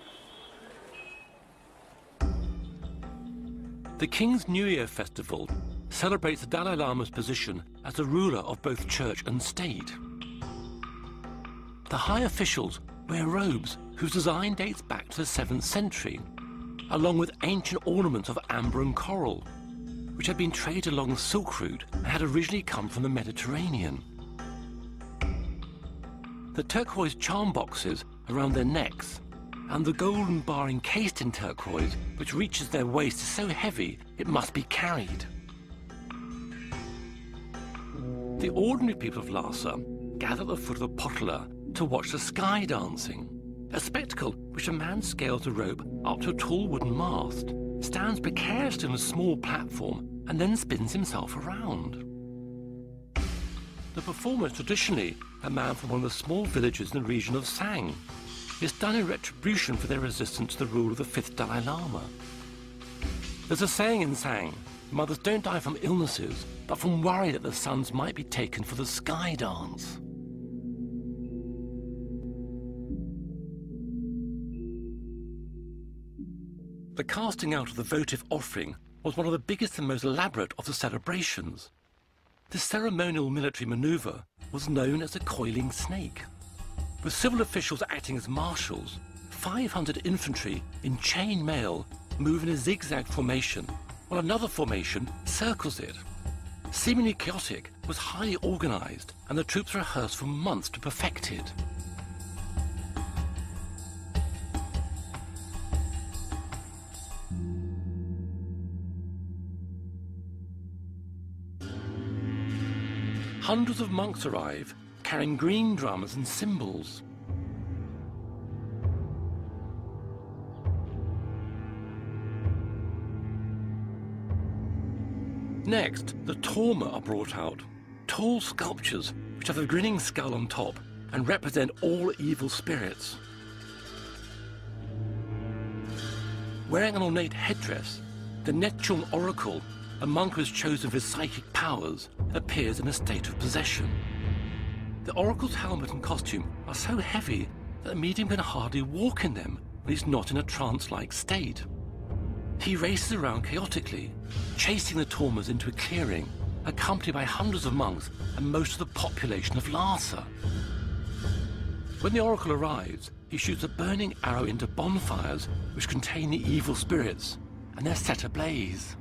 The King's New Year festival celebrates the Dalai Lama's position as the ruler of both church and state. The high officials wear robes whose design dates back to the 7th century, along with ancient ornaments of amber and coral, which had been traded along the Silk Route and had originally come from the Mediterranean. The turquoise charm boxes around their necks and the golden bar encased in turquoise, which reaches their waist, is so heavy it must be carried. The ordinary people of Lhasa gather at the foot of the potala to watch the sky dancing, a spectacle which a man scales a rope up to a tall wooden mast, stands precariously on a small platform, and then spins himself around. The performer is traditionally a man from one of the small villages in the region of Sang. It's done in retribution for their resistance to the rule of the 5th Dalai Lama. There's a saying in Sang, mothers don't die from illnesses, but from worry that their sons might be taken for the sky dance. The casting out of the votive offering was one of the biggest and most elaborate of the celebrations. This ceremonial military maneuver was known as the coiling snake. With civil officials acting as marshals, 500 infantry in chain mail move in a zigzag formation, while another formation circles it. Seemingly chaotic, was highly organized, and the troops rehearsed for months to perfect it. Hundreds of monks arrive, carrying green drums and cymbals. Next, the Torma are brought out, tall sculptures which have a grinning skull on top and represent all evil spirits. Wearing an ornate headdress, the Nechung oracle, a monk who is chosen for his psychic powers, appears in a state of possession. The oracle's helmet and costume are so heavy that a medium can hardly walk in them when he's not in a trance-like state. He races around chaotically, chasing the Tormas into a clearing, accompanied by hundreds of monks and most of the population of Lhasa. When the oracle arrives, he shoots a burning arrow into bonfires which contain the evil spirits, and they're set ablaze.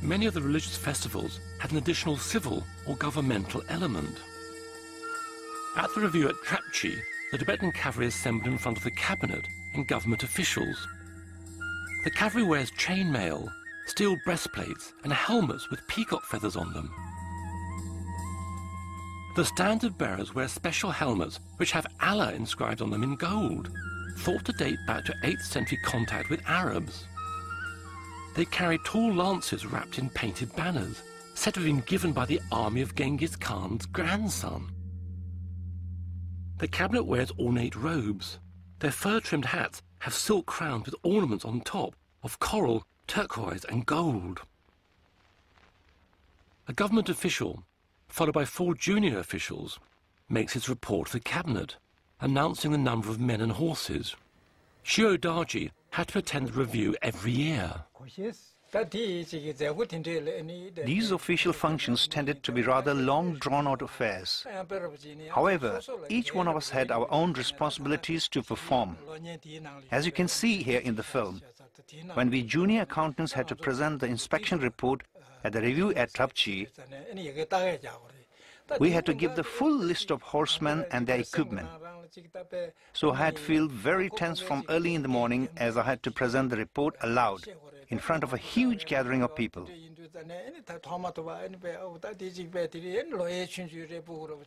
Many of the religious festivals had an additional civil or governmental element. At the review at Trapchi, the Tibetan cavalry assembled in front of the cabinet and government officials. The cavalry wears chainmail, steel breastplates and helmets with peacock feathers on them. The standard bearers wear special helmets which have Allah inscribed on them in gold, thought to date back to 8th century contact with Arabs. They carry tall lances wrapped in painted banners, said to have been given by the army of Genghis Khan's grandson. The cabinet wears ornate robes. Their fur-trimmed hats have silk crowns with ornaments on top of coral, turquoise and gold. A government official, followed by 4 junior officials, makes his report to the cabinet, announcing the number of men and horses. Shio Daji had to attend the review every year. These official functions tended to be rather long, drawn-out affairs. However, each one of us had our own responsibilities to perform. As you can see here in the film, when we junior accountants had to present the inspection report at the review at Trapchi, we had to give the full list of horsemen and their equipment. So I had to feel very tense from early in the morning as I had to present the report aloud in front of a huge gathering of people.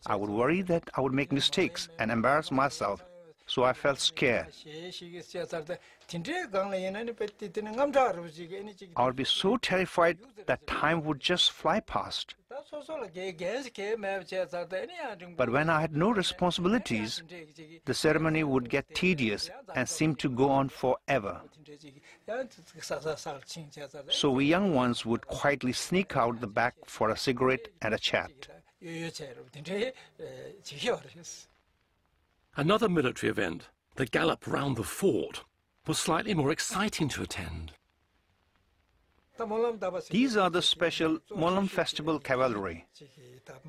I would worry that I would make mistakes and embarrass myself, so I felt scared. I would be so terrified that time would just fly past. But when I had no responsibilities, the ceremony would get tedious and seem to go on forever. So we young ones would quietly sneak out the back for a cigarette and a chat. Another military event, the gallop round the fort, was slightly more exciting to attend. These are the special Molam Festival cavalry.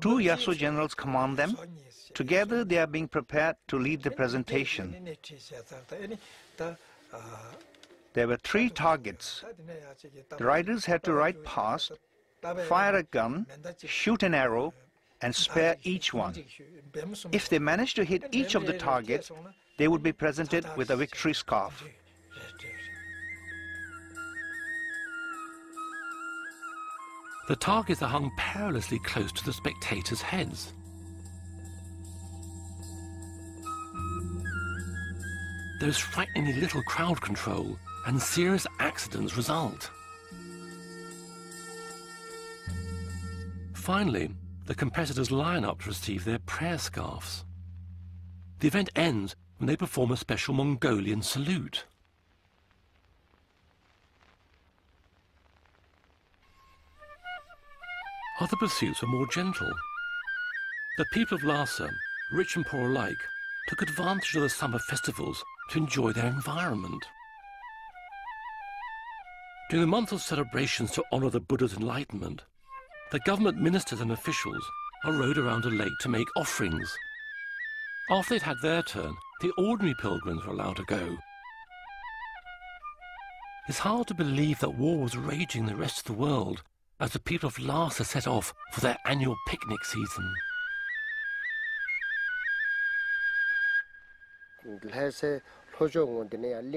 2 Yaso generals command them. Together they are being prepared to lead the presentation. There were 3 targets. The riders had to ride past, fire a gun, shoot an arrow, and spare each one. If they managed to hit each of the targets, they would be presented with a victory scarf. The targets are hung perilously close to the spectators' heads. There is frighteningly little crowd control, and serious accidents result. Finally, the competitors line up to receive their prayer scarves. The event ends when they perform a special Mongolian salute. Other pursuits were more gentle. The people of Lhasa, rich and poor alike, took advantage of the summer festivals to enjoy their environment. During the month of celebrations to honor the Buddha's enlightenment, the government ministers and officials rode around a lake to make offerings. After they'd had their turn, the ordinary pilgrims were allowed to go. It's hard to believe that war was raging in the rest of the world as the people of Lhasa set off for their annual picnic season.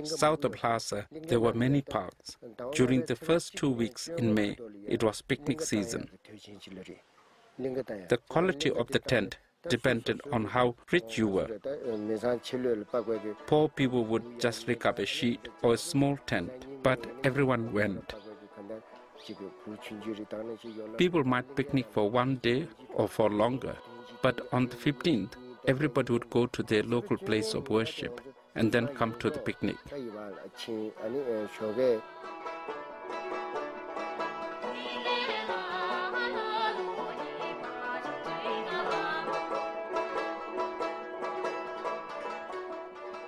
South of Lhasa, there were many parks. During the first 2 weeks in May, it was picnic season. The quality of the tent depended on how rich you were. Poor people would just rig up a sheet or a small tent, but everyone went. People might picnic for 1 day or for longer, but on the 15th, everybody would go to their local place of worship and then come to the picnic.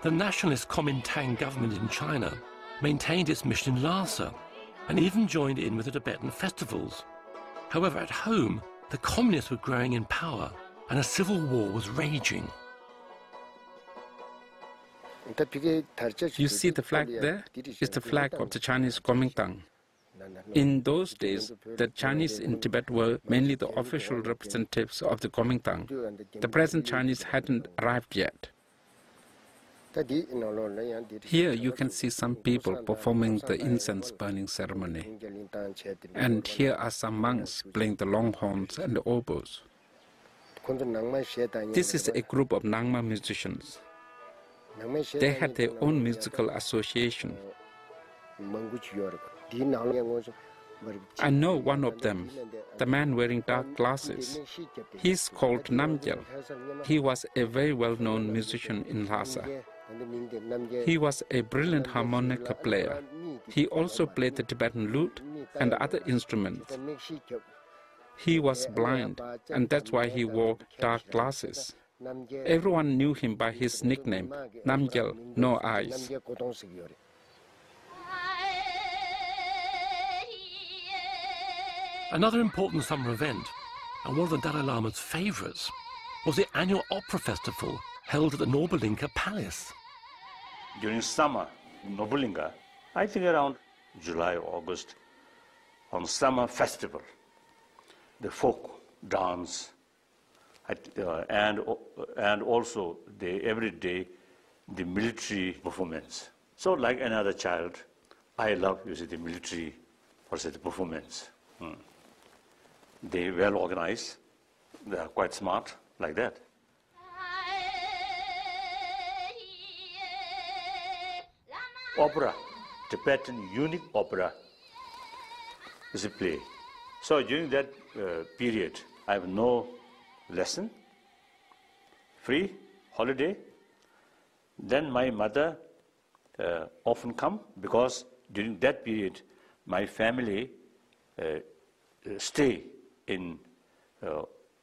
The nationalist Kuomintang government in China maintained its mission in Lhasa and even joined in with the Tibetan festivals. However, at home, the communists were growing in power and a civil war was raging. You see the flag there? It's the flag of the Chinese Kuomintang. In those days, the Chinese in Tibet were mainly the official representatives of the Kuomintang. The present Chinese hadn't arrived yet. Here you can see some people performing the incense burning ceremony. And here are some monks playing the long horns and the oboes. This is a group of Nangma musicians. They had their own musical association. I know one of them, the man wearing dark glasses. He's called Namgyal. He was a very well-known musician in Lhasa. He was a brilliant harmonica player. He also played the Tibetan lute and other instruments. He was blind, and that's why he wore dark glasses. Everyone knew him by his nickname, Namgyal, no eyes. Another important summer event, and one of the Dalai Lama's favourites, was the annual opera festival held at the Nobulinka Palace. During summer in Nobulinka, I think around July or August, on summer festival, the folk dance, and also every day the military performance. So like another child, I love the military the performance. They well organized, they are quite smart, like that. Opera, Tibetan unique opera is a play. So during that period, I have no lesson, free, holiday. Then my mother often come because during that period, my family stay in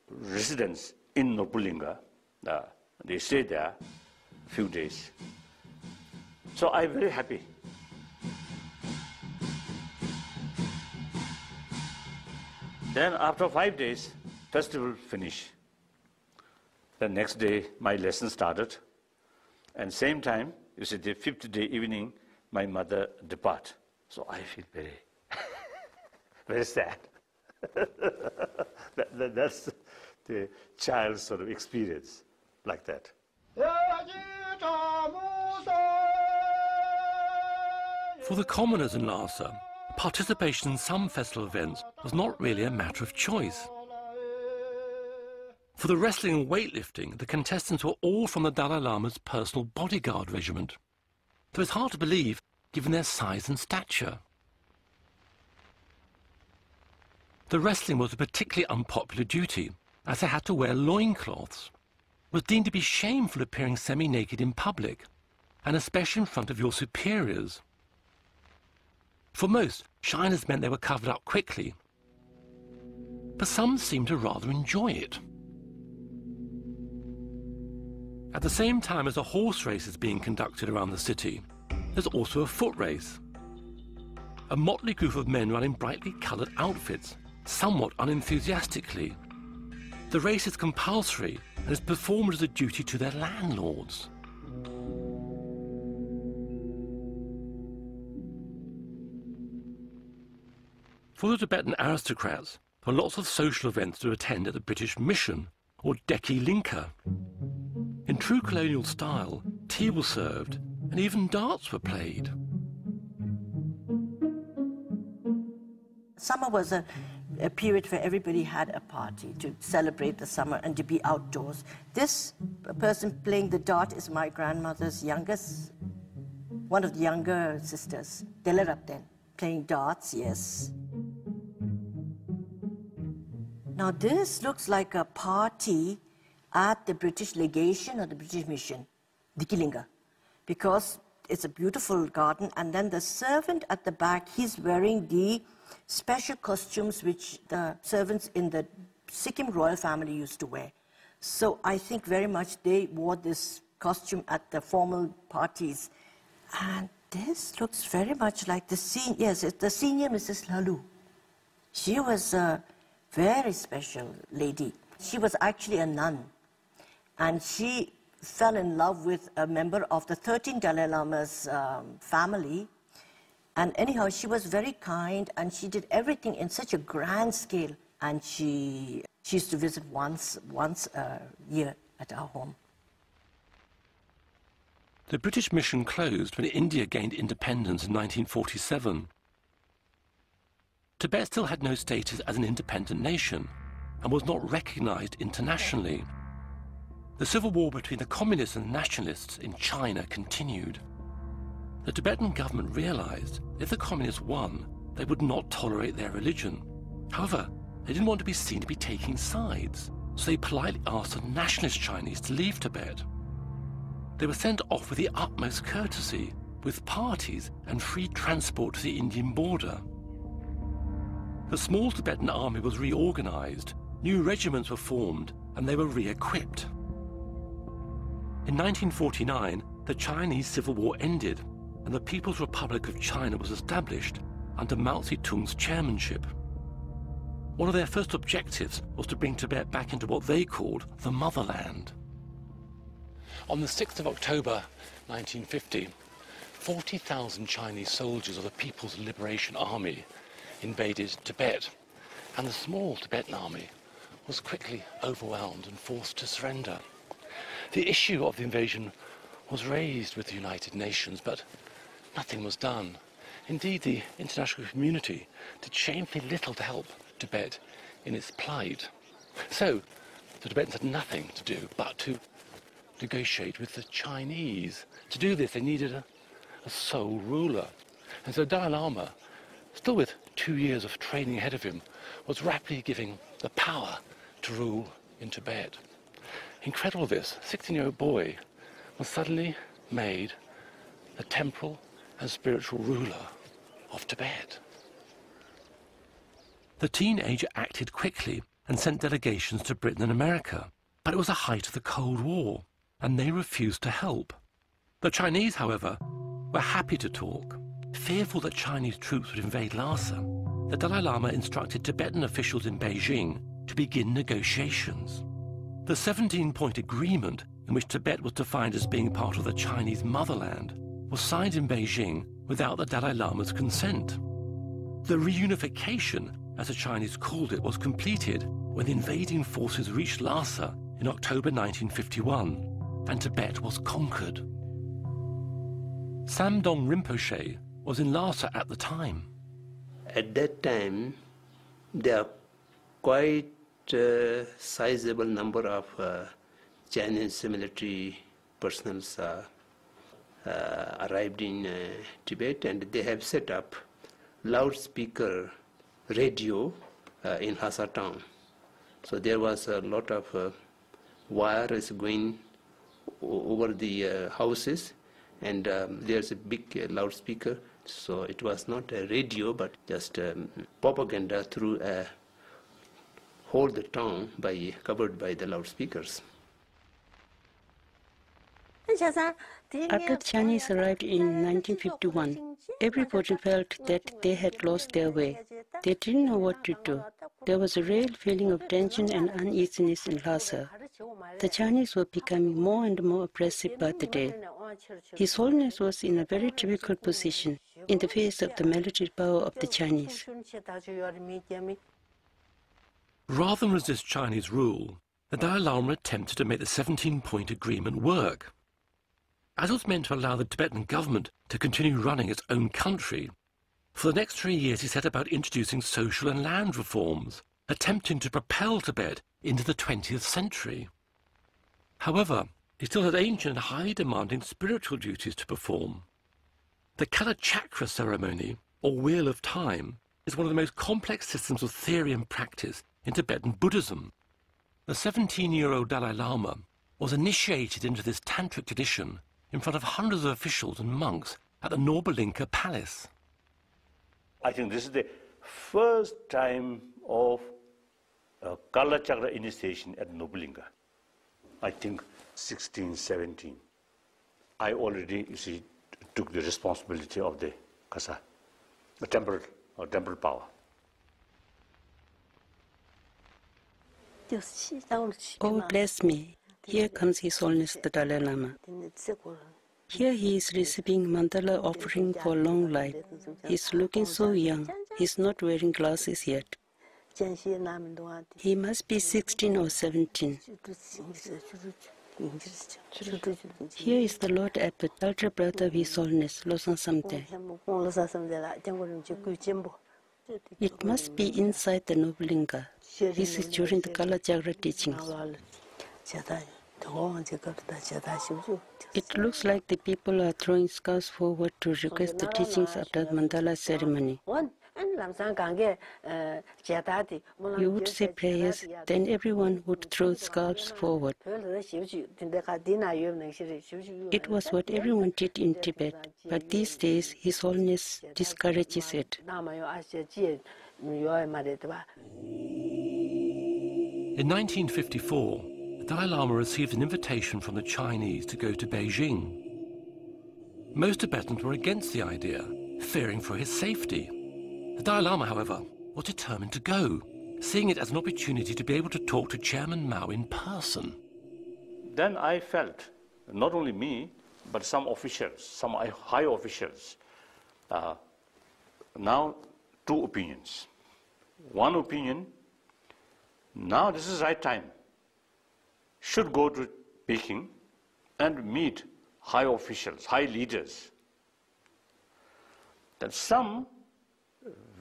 residence in Nobulinka. They stay there a few days. So I'm very happy. Then after 5 days, festival finish. The next day, my lesson started. And same time, the 5th day evening, my mother depart. So I feel very, very sad. That's the child's sort of experience, like that. For the commoners in Lhasa, participation in some festival events was not really a matter of choice. For the wrestling and weightlifting, the contestants were all from the Dalai Lama's personal bodyguard regiment. Though it's hard to believe, given their size and stature. The wrestling was a particularly unpopular duty, as they had to wear loincloths. It was deemed to be shameful appearing semi-naked in public, and especially in front of your superiors. For most, shyness meant they were covered up quickly, but some seemed to rather enjoy it. At the same time as a horse race is being conducted around the city, there's also a foot race. A motley group of men run in brightly coloured outfits, somewhat unenthusiastically. The race is compulsory and is performed as a duty to their landlords. For the Tibetan aristocrats, there were lots of social events to attend at the British Mission, or Deki Linka. In true colonial style, tea was served and even darts were played. Summer was a period where everybody had a party to celebrate the summer and to be outdoors. This person playing the dart is my grandmother's youngest, one of the younger sisters. Delerap then, playing darts, yes. Now this looks like a party at the British legation or the British mission, Dikilinga, because it's a beautiful garden, and then the servant at the back, he's wearing the special costumes which the servants in the Sikkim royal family used to wear. So I think very much they wore this costume at the formal parties. And this looks very much like the senior, yes, it's the senior Mrs. Lalu. She was a very special lady. She was actually a nun, and she fell in love with a member of the 13th Dalai Lama's family. And anyhow, she was very kind, and she did everything in such a grand scale. And she used to visit once a year at our home. The British mission closed when India gained independence in 1947. Tibet still had no status as an independent nation and was not recognized internationally. The civil war between the communists and nationalists in China continued. The Tibetan government realized if the communists won, they would not tolerate their religion. However, they didn't want to be seen to be taking sides, so they politely asked the nationalist Chinese to leave Tibet. They were sent off with the utmost courtesy, with parties and free transport to the Indian border. The small Tibetan army was reorganized, new regiments were formed, and they were re-equipped. In 1949, the Chinese Civil War ended, and the People's Republic of China was established under Mao Zedong's chairmanship. One of their first objectives was to bring Tibet back into what they called the motherland. On the 6th of October 1950, 40,000 Chinese soldiers of the People's Liberation Army invaded Tibet, and the small Tibetan army was quickly overwhelmed and forced to surrender. The issue of the invasion was raised with the United Nations, but nothing was done. Indeed, the international community did shamefully little to help Tibet in its plight. So, the Tibetans had nothing to do but to negotiate with the Chinese. To do this, they needed a sole ruler. And so Dalai Lama, still with 2 years of training ahead of him, was rapidly giving the power to rule in Tibet. Incredible this, a 16-year-old boy was suddenly made the temporal and spiritual ruler of Tibet. The teenager acted quickly and sent delegations to Britain and America, but it was the height of the Cold War, and they refused to help. The Chinese, however, were happy to talk. Fearful that Chinese troops would invade Lhasa, the Dalai Lama instructed Tibetan officials in Beijing to begin negotiations. The 17-point agreement, in which Tibet was defined as being part of the Chinese motherland, was signed in Beijing without the Dalai Lama's consent. The reunification, as the Chinese called it, was completed when the invading forces reached Lhasa in October 1951, and Tibet was conquered. Samdong Rinpoche was in Lhasa at the time. At that time, there are quite a sizable number of Chinese military personnel arrived in Tibet, and they have set up loudspeaker radio in Lhasa town. So there was a lot of wires going over the houses, and there's a big loudspeaker. So it was not a radio, but just propaganda through a whole the town covered by the loudspeakers. After the Chinese arrived in 1951, everybody felt that they had lost their way. They didn't know what to do. There was a real feeling of tension and uneasiness in Lhasa. The Chinese were becoming more and more oppressive by the day. His Holiness was in a very difficult position in the face of the military power of the Chinese. Rather than resist Chinese rule, the Dalai Lama attempted to make the 17-point agreement work. As it was meant to allow the Tibetan government to continue running its own country, for the next 3 years he set about introducing social and land reforms, attempting to propel Tibet into the 20th century. However, he still had ancient and highly demanding spiritual duties to perform. The Kalachakra ceremony, or Wheel of Time, is one of the most complex systems of theory and practice in Tibetan Buddhism. The 17-year-old Dalai Lama was initiated into this tantric tradition in front of hundreds of officials and monks at the Norbalinka Palace. I think this is the first time of Kalachakra initiation at Norbalinka. I think 16, 17. I already, you see, took the responsibility of the Kasa, the temple power. Oh, bless me. Here comes His Holiness the Dalai Lama. Here he is receiving mandala offering for long life. He's looking so young. He's not wearing glasses yet. He must be 16 or 17. Here is the Lord Abbot, elder brother of His Holiness, Losang Samte. It must be inside the Norbalinka. This is during the Kalachakra teachings. It looks like the people are throwing scarves forward to request the teachings after the mandala ceremony. You would say prayers, then everyone would throw scarves forward. It was what everyone did in Tibet, but these days His Holiness discourages it. In 1954, the Dalai Lama received an invitation from the Chinese to go to Beijing. Most Tibetans were against the idea, fearing for his safety. The Dalai Lama, however, was determined to go, seeing it as an opportunity to be able to talk to Chairman Mao in person. Then I felt, not only me, but some officials, some high officials, now two opinions. One opinion, now this is the right time, should go to Peking and meet high officials, high leaders. Then some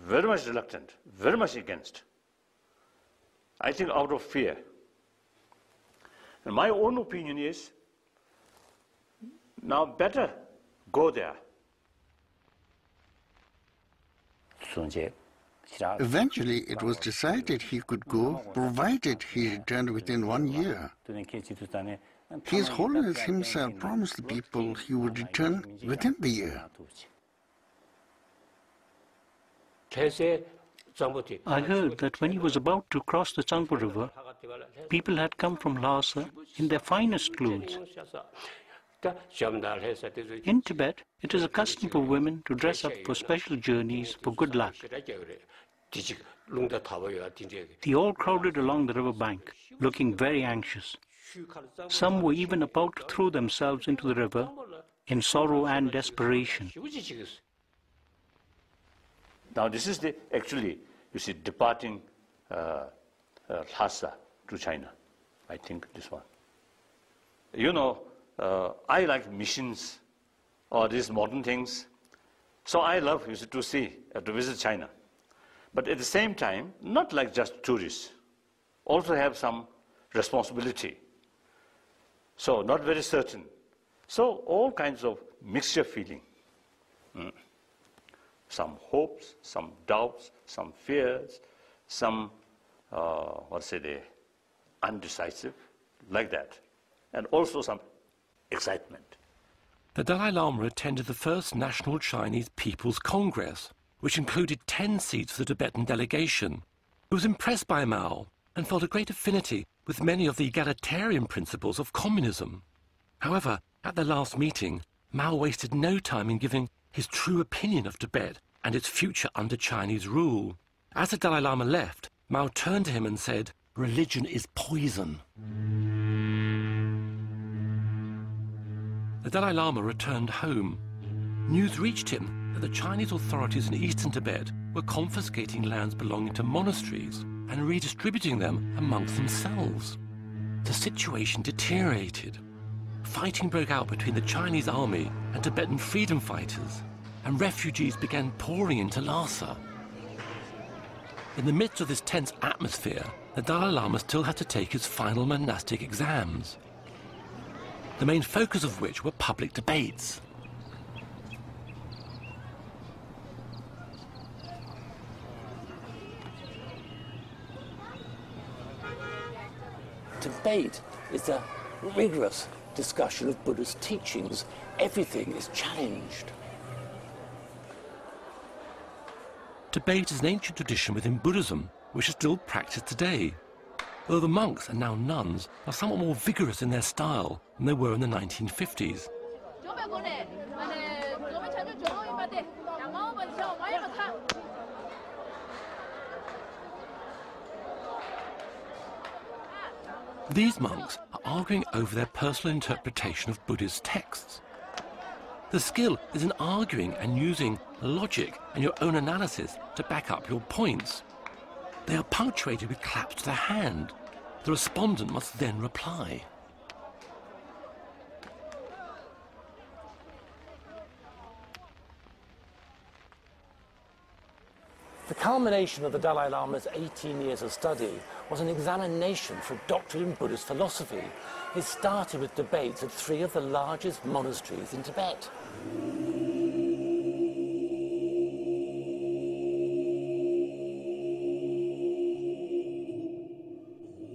very much reluctant, very much against. I think out of fear. And my own opinion is, now better go there. Eventually, it was decided he could go, provided he returned within 1 year. His Holiness himself promised the people he would return within the year. I heard that when he was about to cross the Tsangpo River, people had come from Lhasa in their finest clothes. In Tibet, it is a custom for women to dress up for special journeys for good luck. They all crowded along the river bank, looking very anxious. Some were even about to throw themselves into the river in sorrow and desperation. Now this is the, actually, you see, departing Lhasa to China. I think this one. You know, I like missions or these modern things. So I love, you see, to see, to visit China. But at the same time, not like just tourists, also have some responsibility. So not very certain. So all kinds of mixture feeling. Some hopes, some doubts, some fears, some, undecisive, like that. And also some excitement. The Dalai Lama attended the first National Chinese People's Congress, which included 10 seats for the Tibetan delegation. He was impressed by Mao and felt a great affinity with many of the egalitarian principles of communism. However, At their last meeting, Mao wasted no time in giving his true opinion of Tibet and its future under Chinese rule. As the Dalai Lama left, Mao turned to him and said, "Religion is poison." The Dalai Lama returned home. News reached him that the Chinese authorities in eastern Tibet were confiscating lands belonging to monasteries and redistributing them amongst themselves. The situation deteriorated. Fighting broke out between the Chinese army and Tibetan freedom fighters, and refugees began pouring into Lhasa. In the midst of this tense atmosphere, the Dalai Lama still had to take his final monastic exams, the main focus of which were public debates. Debate is a rigorous discussion of Buddha's teachings. Everything is challenged. Debate is an ancient tradition within Buddhism, which is still practiced today, although the monks, and now nuns, are somewhat more vigorous in their style than they were in the 1950s. These monks are arguing over their personal interpretation of Buddhist texts. The skill is in arguing and using logic and your own analysis to back up your points. They are punctuated with claps to the hand. The respondent must then reply. The culmination of the Dalai Lama's 18 years of study was an examination for a doctorate in Buddhist philosophy. It started with debates at 3 of the largest monasteries in Tibet.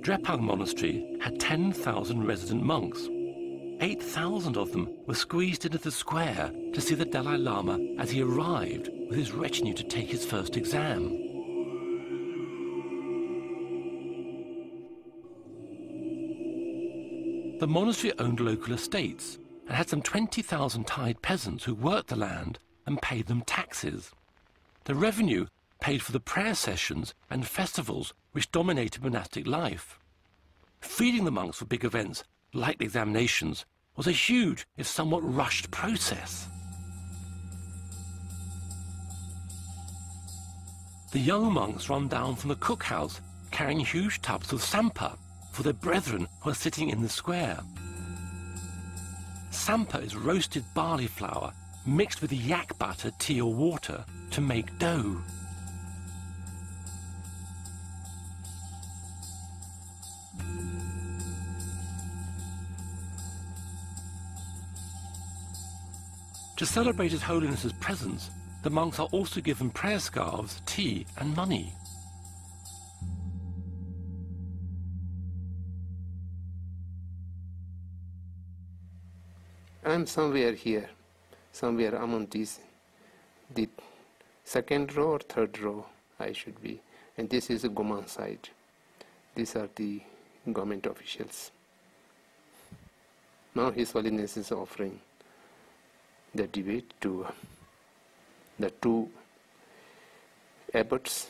Drepung Monastery had 10,000 resident monks. 8,000 of them were squeezed into the square to see the Dalai Lama as he arrived with his retinue to take his first exam. The monastery owned local estates and had some 20,000 tied peasants who worked the land and paid them taxes. The revenue paid for the prayer sessions and festivals which dominated monastic life. Feeding the monks for big events, like the examinations, was a huge, if somewhat rushed, process. The young monks run down from the cookhouse carrying huge tubs of sampa for their brethren who are sitting in the square. Sampa is roasted barley flour mixed with yak butter, tea or water to make dough. To celebrate His Holiness's presence, the monks are also given prayer scarves, tea and money. I'm somewhere here, somewhere among these, the second row or third row I should be. And this is the Goman side. These are the government officials. Now His Holiness is offering the debate to the 2 abbots.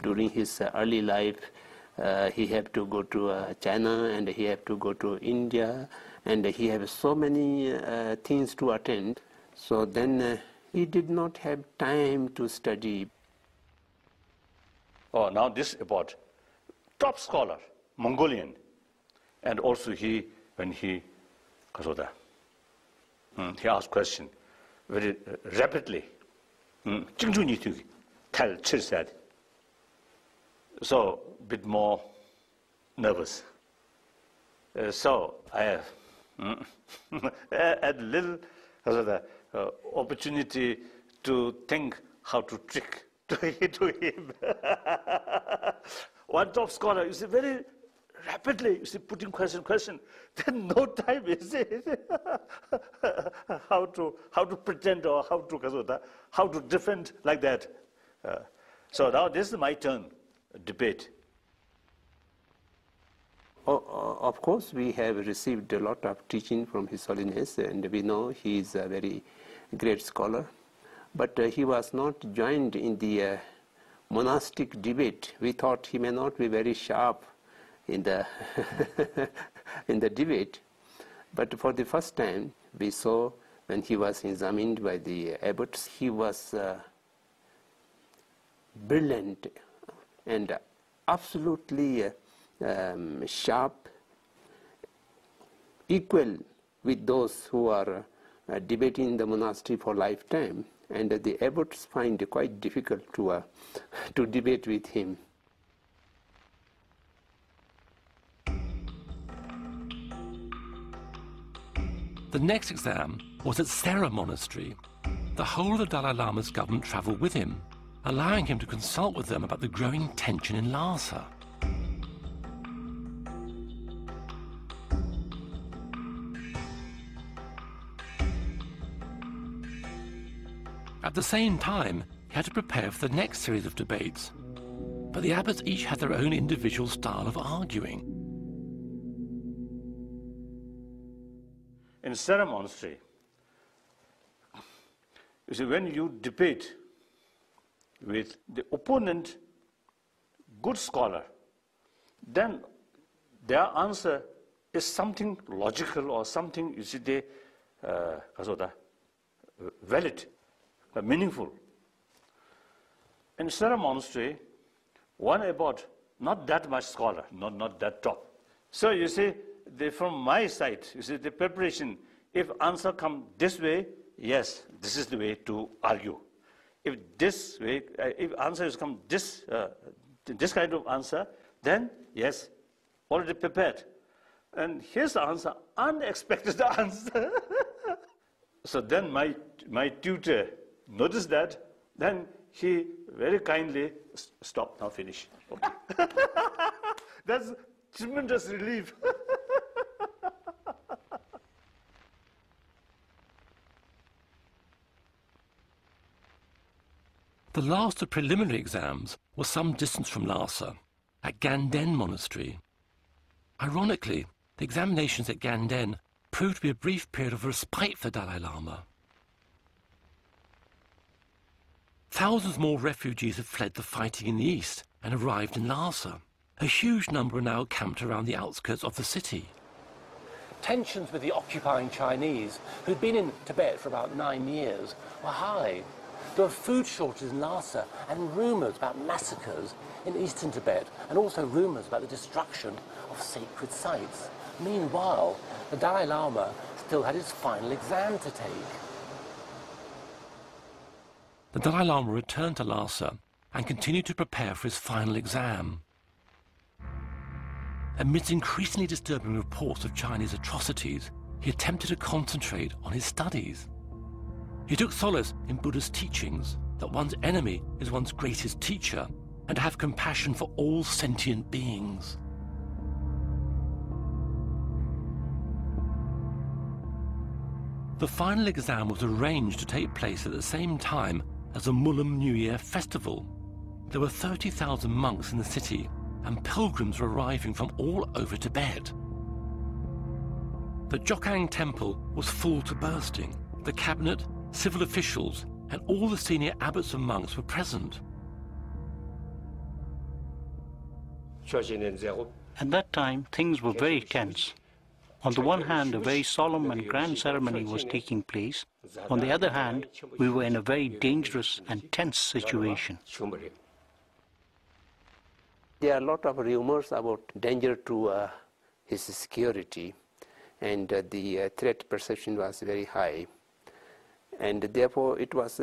During his early life, he had to go to China, and he had to go to India, and he had so many things to attend. So then he did not have time to study. Oh, now this abbot, top scholar, Mongolian, and also when he asked question very rapidly. So, a bit more nervous. So, I had little opportunity to think how to trick to him. One top scholar, you see, very rapidly, you see, putting question, then no time, you see, how to pretend or how to defend like that. So now this is my turn, debate. Of course, we have received a lot of teaching from His Holiness, and we know he is a very great scholar. But he was not joined in the monastic debate. We thought he may not be very sharp in the in the debate. But for the first time, we saw when he was examined by the abbots, he was brilliant and absolutely sharp, equal with those who are debating in the monastery for lifetime. And the abbots find it quite difficult to debate with him. The next exam was at Sera Monastery. The whole of the Dalai Lama's government travelled with him, allowing him to consult with them about the growing tension in Lhasa. At the same time, he had to prepare for the next series of debates. But the abbots each had their own individual style of arguing. In Sera Monastery, you see, when you debate with the opponent, good scholar, then their answer is something logical or something, you see, they valid, meaningful. In Sera Monastery, one abbot, not that much scholar, not that top. So you see, from my side, you see, the preparation, if answer come this way, yes, this is the way to argue. If this way, if answer has come this kind of answer, then yes, already prepared. And here's the answer, unexpected answer. So then my tutor noticed that, then he very kindly stopped, now finish. Okay. That's tremendous relief. The last of preliminary exams was some distance from Lhasa, at Ganden Monastery. Ironically, the examinations at Ganden proved to be a brief period of respite for Dalai Lama. Thousands more refugees had fled the fighting in the east and arrived in Lhasa. A huge number are now camped around the outskirts of the city. Tensions with the occupying Chinese, who'd been in Tibet for about 9 years, were high. There were food shortages in Lhasa and rumours about massacres in eastern Tibet, and also rumours about the destruction of sacred sites. Meanwhile, the Dalai Lama still had his final exam to take. The Dalai Lama returned to Lhasa and continued to prepare for his final exam. Amidst increasingly disturbing reports of Chinese atrocities, he attempted to concentrate on his studies. He took solace in Buddha's teachings that one's enemy is one's greatest teacher and to have compassion for all sentient beings. The final exam was arranged to take place at the same time as the Mulam New Year festival. There were 30,000 monks in the city, and pilgrims were arriving from all over Tibet. The Jokang temple was full to bursting. The cabinet, civil officials, and all the senior abbots and monks were present. At that time, things were very tense. On the one hand, a very solemn and grand ceremony was taking place. On the other hand, we were in a very dangerous and tense situation. There are a lot of rumors about danger to his security, and the threat perception was very high. And therefore, it was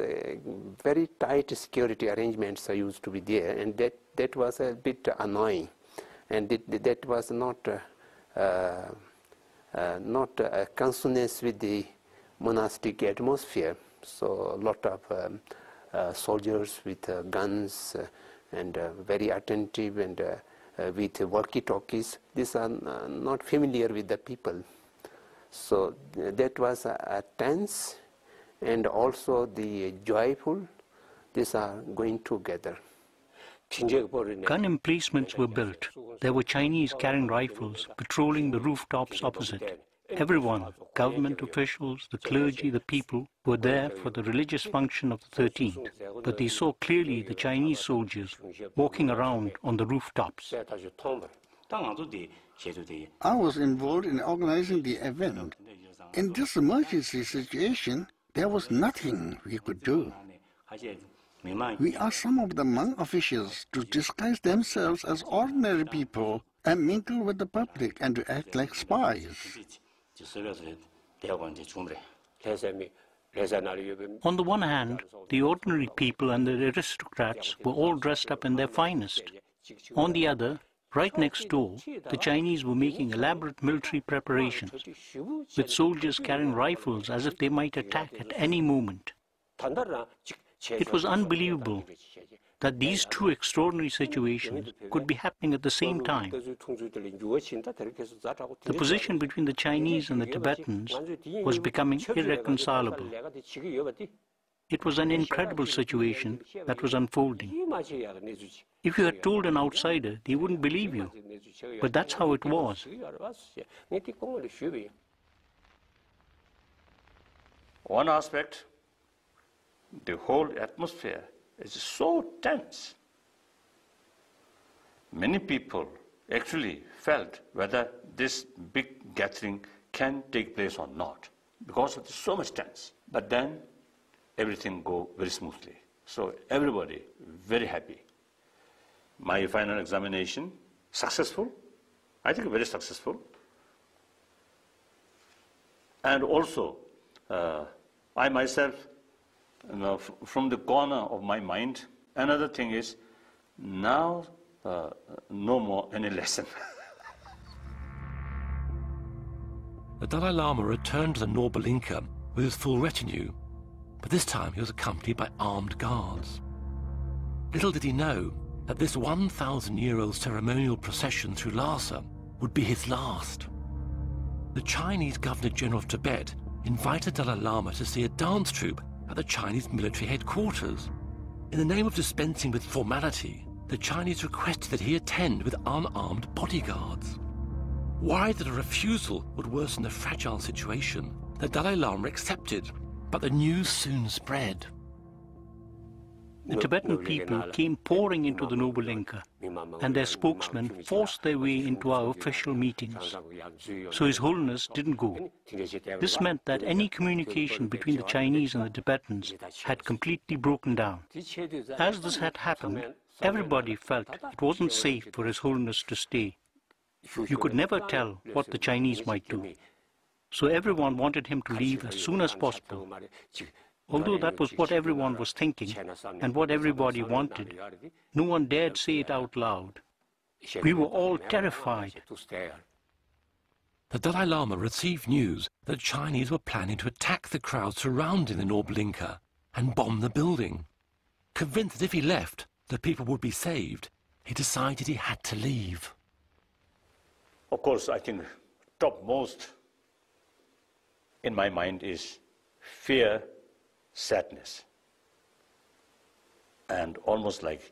very tight security arrangements used to be there, and that was a bit annoying. And that was not a consonance with the monastic atmosphere. So a lot of soldiers with guns and very attentive and with walkie-talkies. These are not familiar with the people. So that was a tense and also the joyful. These are going together. Gun emplacements were built. There were Chinese carrying rifles patrolling the rooftops opposite. Everyone, government officials, the clergy, the people, were there for the religious function of the 13th, but they saw clearly the Chinese soldiers walking around on the rooftops. I was involved in organizing the event. In this emergency situation, there was nothing we could do. We asked some of the Hmong officials to disguise themselves as ordinary people and mingle with the public and to act like spies. On the one hand, the ordinary people and the aristocrats were all dressed up in their finest. On the other, right next door, the Chinese were making elaborate military preparations, with soldiers carrying rifles as if they might attack at any moment. It was unbelievable that these two extraordinary situations could be happening at the same time. The position between the Chinese and the Tibetans was becoming irreconcilable. It was an incredible situation that was unfolding. If you had told an outsider, they wouldn't believe you. But that's how it was. One aspect, the whole atmosphere is so tense. Many people actually felt whether this big gathering can take place or not, because it's so much tense. But then everything go very smoothly. So everybody very happy. My final examination, successful. I think very successful. And also, I myself, from the corner of my mind, another thing is, now no more any lesson. The Dalai Lama returned to the Norba Linka with his full retinue, but this time he was accompanied by armed guards. Little did he know that this 1,000-year-old ceremonial procession through Lhasa would be his last. The Chinese Governor-General of Tibet invited Dalai Lama to see a dance troupe at the Chinese military headquarters. In the name of dispensing with formality, the Chinese requested that he attend with unarmed bodyguards. Worried that a refusal would worsen the fragile situation, the Dalai Lama accepted, but the news soon spread. The Tibetan people came pouring into the Noble Linka, and their spokesmen forced their way into our official meetings. So His Holiness didn't go. This meant that any communication between the Chinese and the Tibetans had completely broken down. As this had happened, everybody felt it wasn't safe for His Holiness to stay. You could never tell what the Chinese might do. So everyone wanted him to leave as soon as possible. Although that was what everyone was thinking and what everybody wanted, no one dared say it out loud. We were all terrified. The Dalai Lama received news that Chinese were planning to attack the crowd surrounding the Noble Linka and bomb the building. Convinced that if he left, the people would be saved, he decided he had to leave. Of course, I think topmost in my mind is fear, sadness, and almost like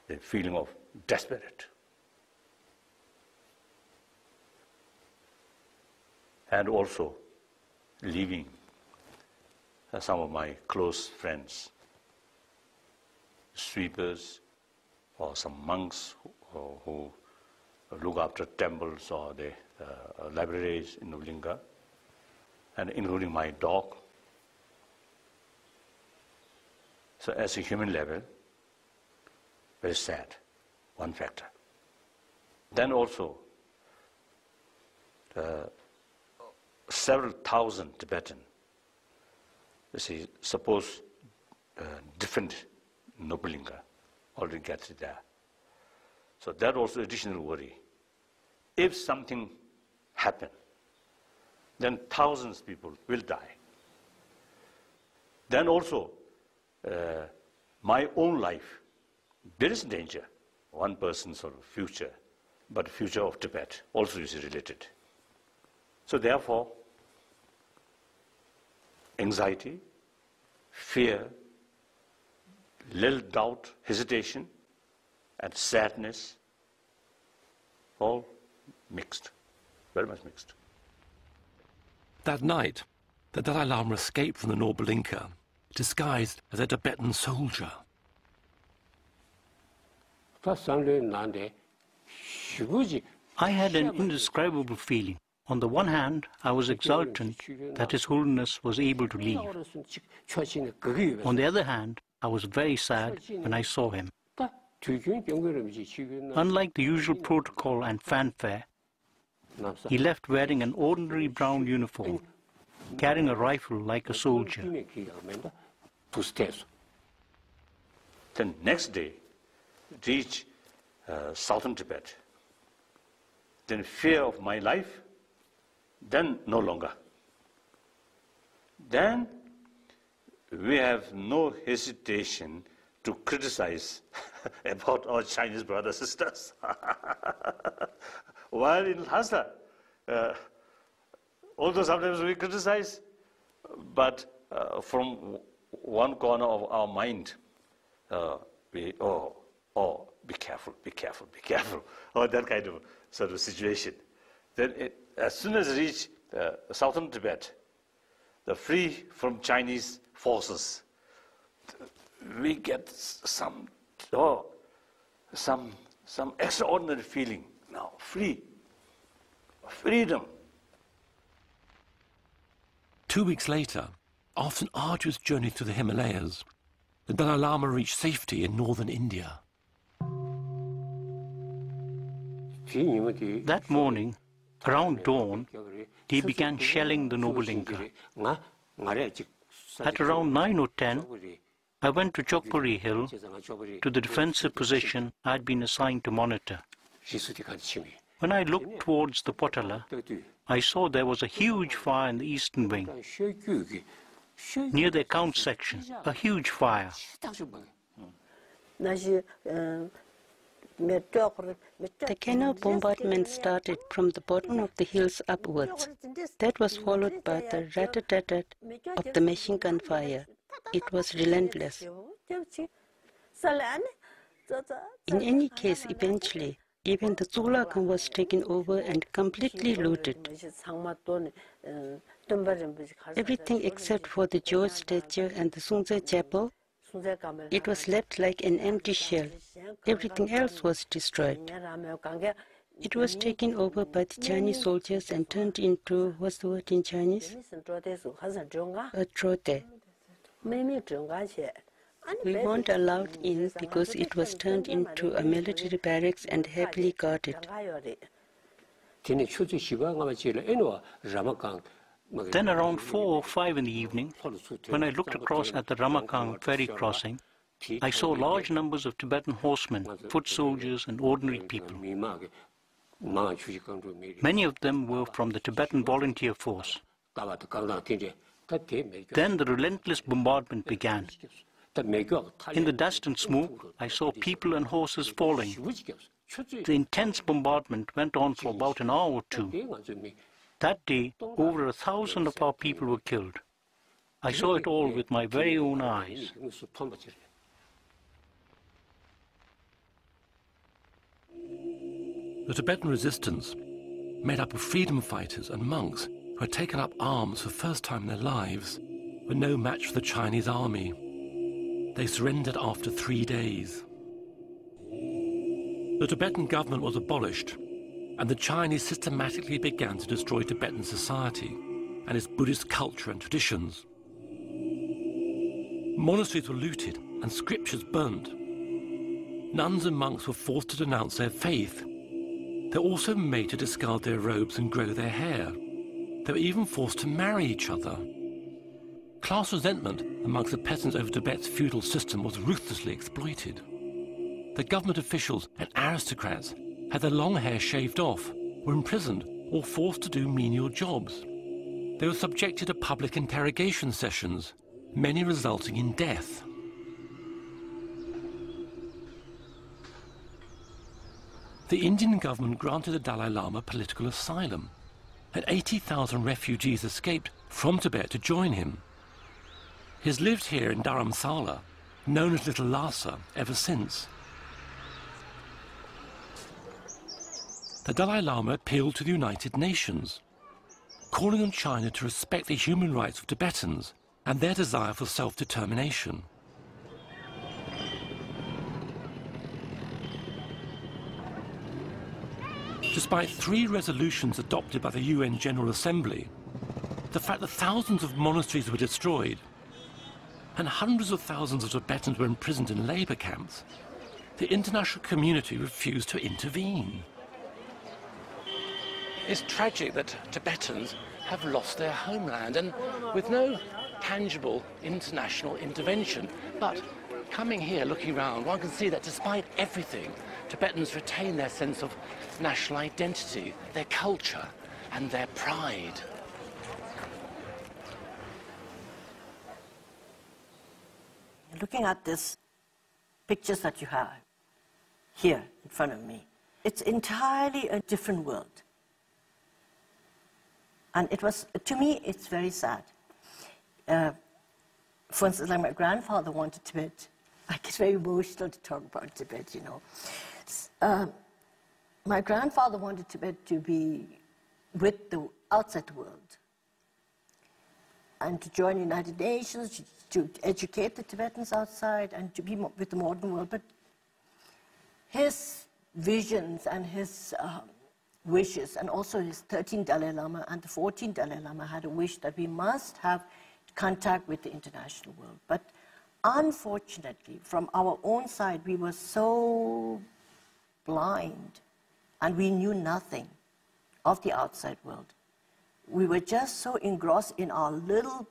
the feeling of desperate. And also leaving some of my close friends, sweepers, or some monks who look after temples or the libraries in Nulinga, and including my dog. So as a human level, very sad, one factor. Then also, several thousand Tibetan, suppose different Noble Linka already gathered there. So that also additional worry. If something happens, then thousands of people will die. Then also, my own life, there is danger. One person's sort of future, but the future of Tibet also is related. So therefore, anxiety, fear, little doubt, hesitation, and sadness, all mixed, very much mixed. That night, the Dalai Lama escaped from the noble Inca, disguised as a Tibetan soldier. I had an indescribable feeling. On the one hand, I was exultant that His Holiness was able to leave. On the other hand, I was very sad when I saw him. Unlike the usual protocol and fanfare, he left wearing an ordinary brown uniform, carrying a rifle like a soldier. The next day, reached southern Tibet. Then fear of my life, then no longer. Then we have no hesitation to criticize about our Chinese brothers and sisters. While in Lhasa, although sometimes we criticize, but from one corner of our mind, we, be careful, be careful, be careful, or that kind of sort of situation. Then as soon as we reach southern Tibet, the free from Chinese forces, we get some extraordinary feeling now, freedom. 2 weeks later, after an arduous journey through the Himalayas, the Dalai Lama reached safety in northern India. That morning, around dawn, they began shelling the noble Inca. At around 9 or 10, I went to Chokpuri Hill, to the defensive position I had been assigned to monitor. When I looked towards the Potala, I saw there was a huge fire in the eastern wing. Near the account section, a huge fire. The canal bombardment started from the bottom of the hills upwards. That was followed by the rat-a-tat-tat of the machine gun fire. It was relentless. In any case, eventually, even the Zulakan was taken over and completely looted. Everything except for the George statue and the Sunze chapel, it was left like an empty shell. Everything else was destroyed. It was taken over by the Chinese soldiers and turned into, what's the word in Chinese? A trote. We weren't allowed in because it was turned into a military barracks and heavily guarded. Then around 4 or 5 in the evening, when I looked across at the Ramakang ferry crossing, I saw large numbers of Tibetan horsemen, foot soldiers and ordinary people. Many of them were from the Tibetan volunteer force. Then the relentless bombardment began. In the dust and smoke, I saw people and horses falling. The intense bombardment went on for about an hour or two. That day, over 1,000 of our people were killed. I saw it all with my very own eyes. The Tibetan resistance, made up of freedom fighters and monks who had taken up arms for the first time in their lives, were no match for the Chinese army. They surrendered after 3 days. The Tibetan government was abolished, and the Chinese systematically began to destroy Tibetan society and its Buddhist culture and traditions. Monasteries were looted and scriptures burnt. Nuns and monks were forced to denounce their faith. They were also made to discard their robes and grow their hair. They were even forced to marry each other. Class resentment amongst the peasants over Tibet's feudal system was ruthlessly exploited. The government officials and aristocrats had their long hair shaved off, were imprisoned or forced to do menial jobs. They were subjected to public interrogation sessions, many resulting in death. The Indian government granted the Dalai Lama political asylum, and 80,000 refugees escaped from Tibet to join him. He has lived here in Dharamsala, known as Little Lhasa, ever since. the Dalai Lama appealed to the United Nations, calling on China to respect the human rights of Tibetans and their desire for self-determination. Despite 3 resolutions adopted by the UN General Assembly, the fact that thousands of monasteries were destroyed and hundreds of thousands of Tibetans were imprisoned in labor camps, the international community refused to intervene. It's tragic that Tibetans have lost their homeland, and with no tangible international intervention. But coming here, looking around, one can see that despite everything, Tibetans retain their sense of national identity, their culture, and their pride. Looking at these pictures that you have here in front of me, it's entirely a different world. And it was, to me, it's very sad. For instance, like my grandfather wanted Tibet. I get very emotional to talk about Tibet, you know. My grandfather wanted Tibet to be with the outside world and to join the United Nations, to educate the Tibetans outside and to be with the modern world. But his visions and his wishes, and also his 13th Dalai Lama and the 14th Dalai Lama had a wish that we must have contact with the international world. But unfortunately, from our own side, we were so blind and we knew nothing of the outside world. We were just so engrossed in our little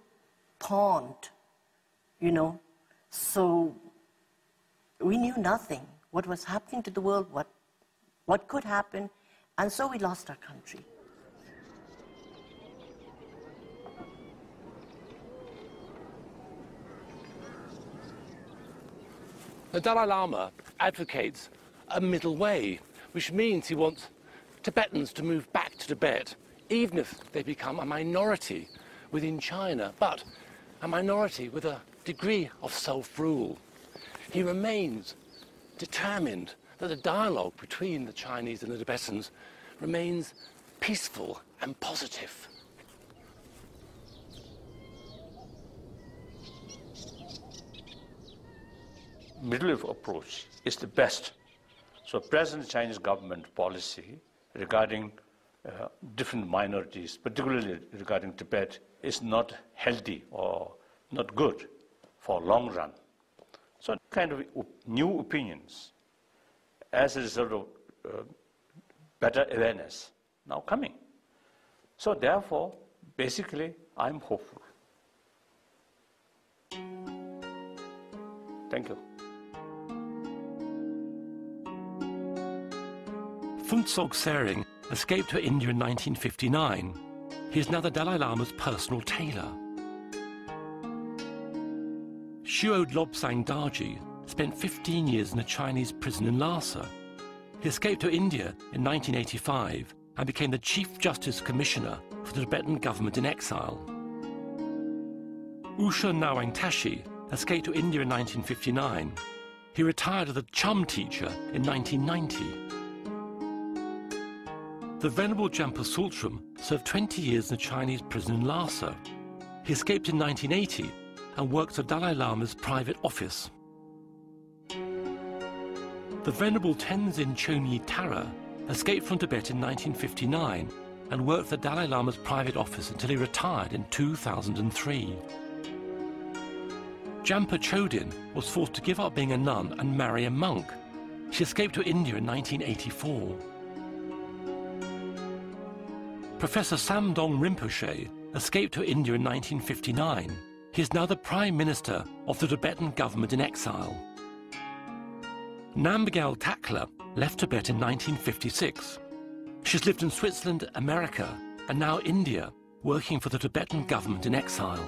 pond, you know, so we knew nothing, what was happening to the world, what could happen, and so we lost our country. The Dalai Lama advocates a middle way, which means he wants Tibetans to move back to Tibet, even if they become a minority within China, but a minority with a degree of self-rule. He remains determined that the dialogue between the Chinese and the Tibetans remains peaceful and positive. Middle approach is the best. So present Chinese government policy regarding different minorities, particularly regarding Tibet, is not healthy or not good for long run. So kind of new opinions as a result of better awareness now coming. So therefore, basically, I'm hopeful. Thank you. Phuntsog Tsering escaped to India in 1959. He is now the Dalai Lama's personal tailor. Shuo Lobsang Darji spent 15 years in a Chinese prison in Lhasa. He escaped to India in 1985 and became the Chief Justice Commissioner for the Tibetan government in exile. Usha Nawang Tashi escaped to India in 1959. He retired as a Chum teacher in 1990. The Venerable Jampa Sultram served 20 years in a Chinese prison in Lhasa. He escaped in 1980 and worked at Dalai Lama's private office. The Venerable Tenzin Chonyi Tara escaped from Tibet in 1959 and worked at the Dalai Lama's private office until he retired in 2003. Jampa Chodin was forced to give up being a nun and marry a monk. She escaped to India in 1984. Professor Samdong Rinpoche escaped to India in 1959. He is now the Prime Minister of the Tibetan government in exile. Namgyal Takla left Tibet in 1956. She's lived in Switzerland, America, and now India, working for the Tibetan government in exile.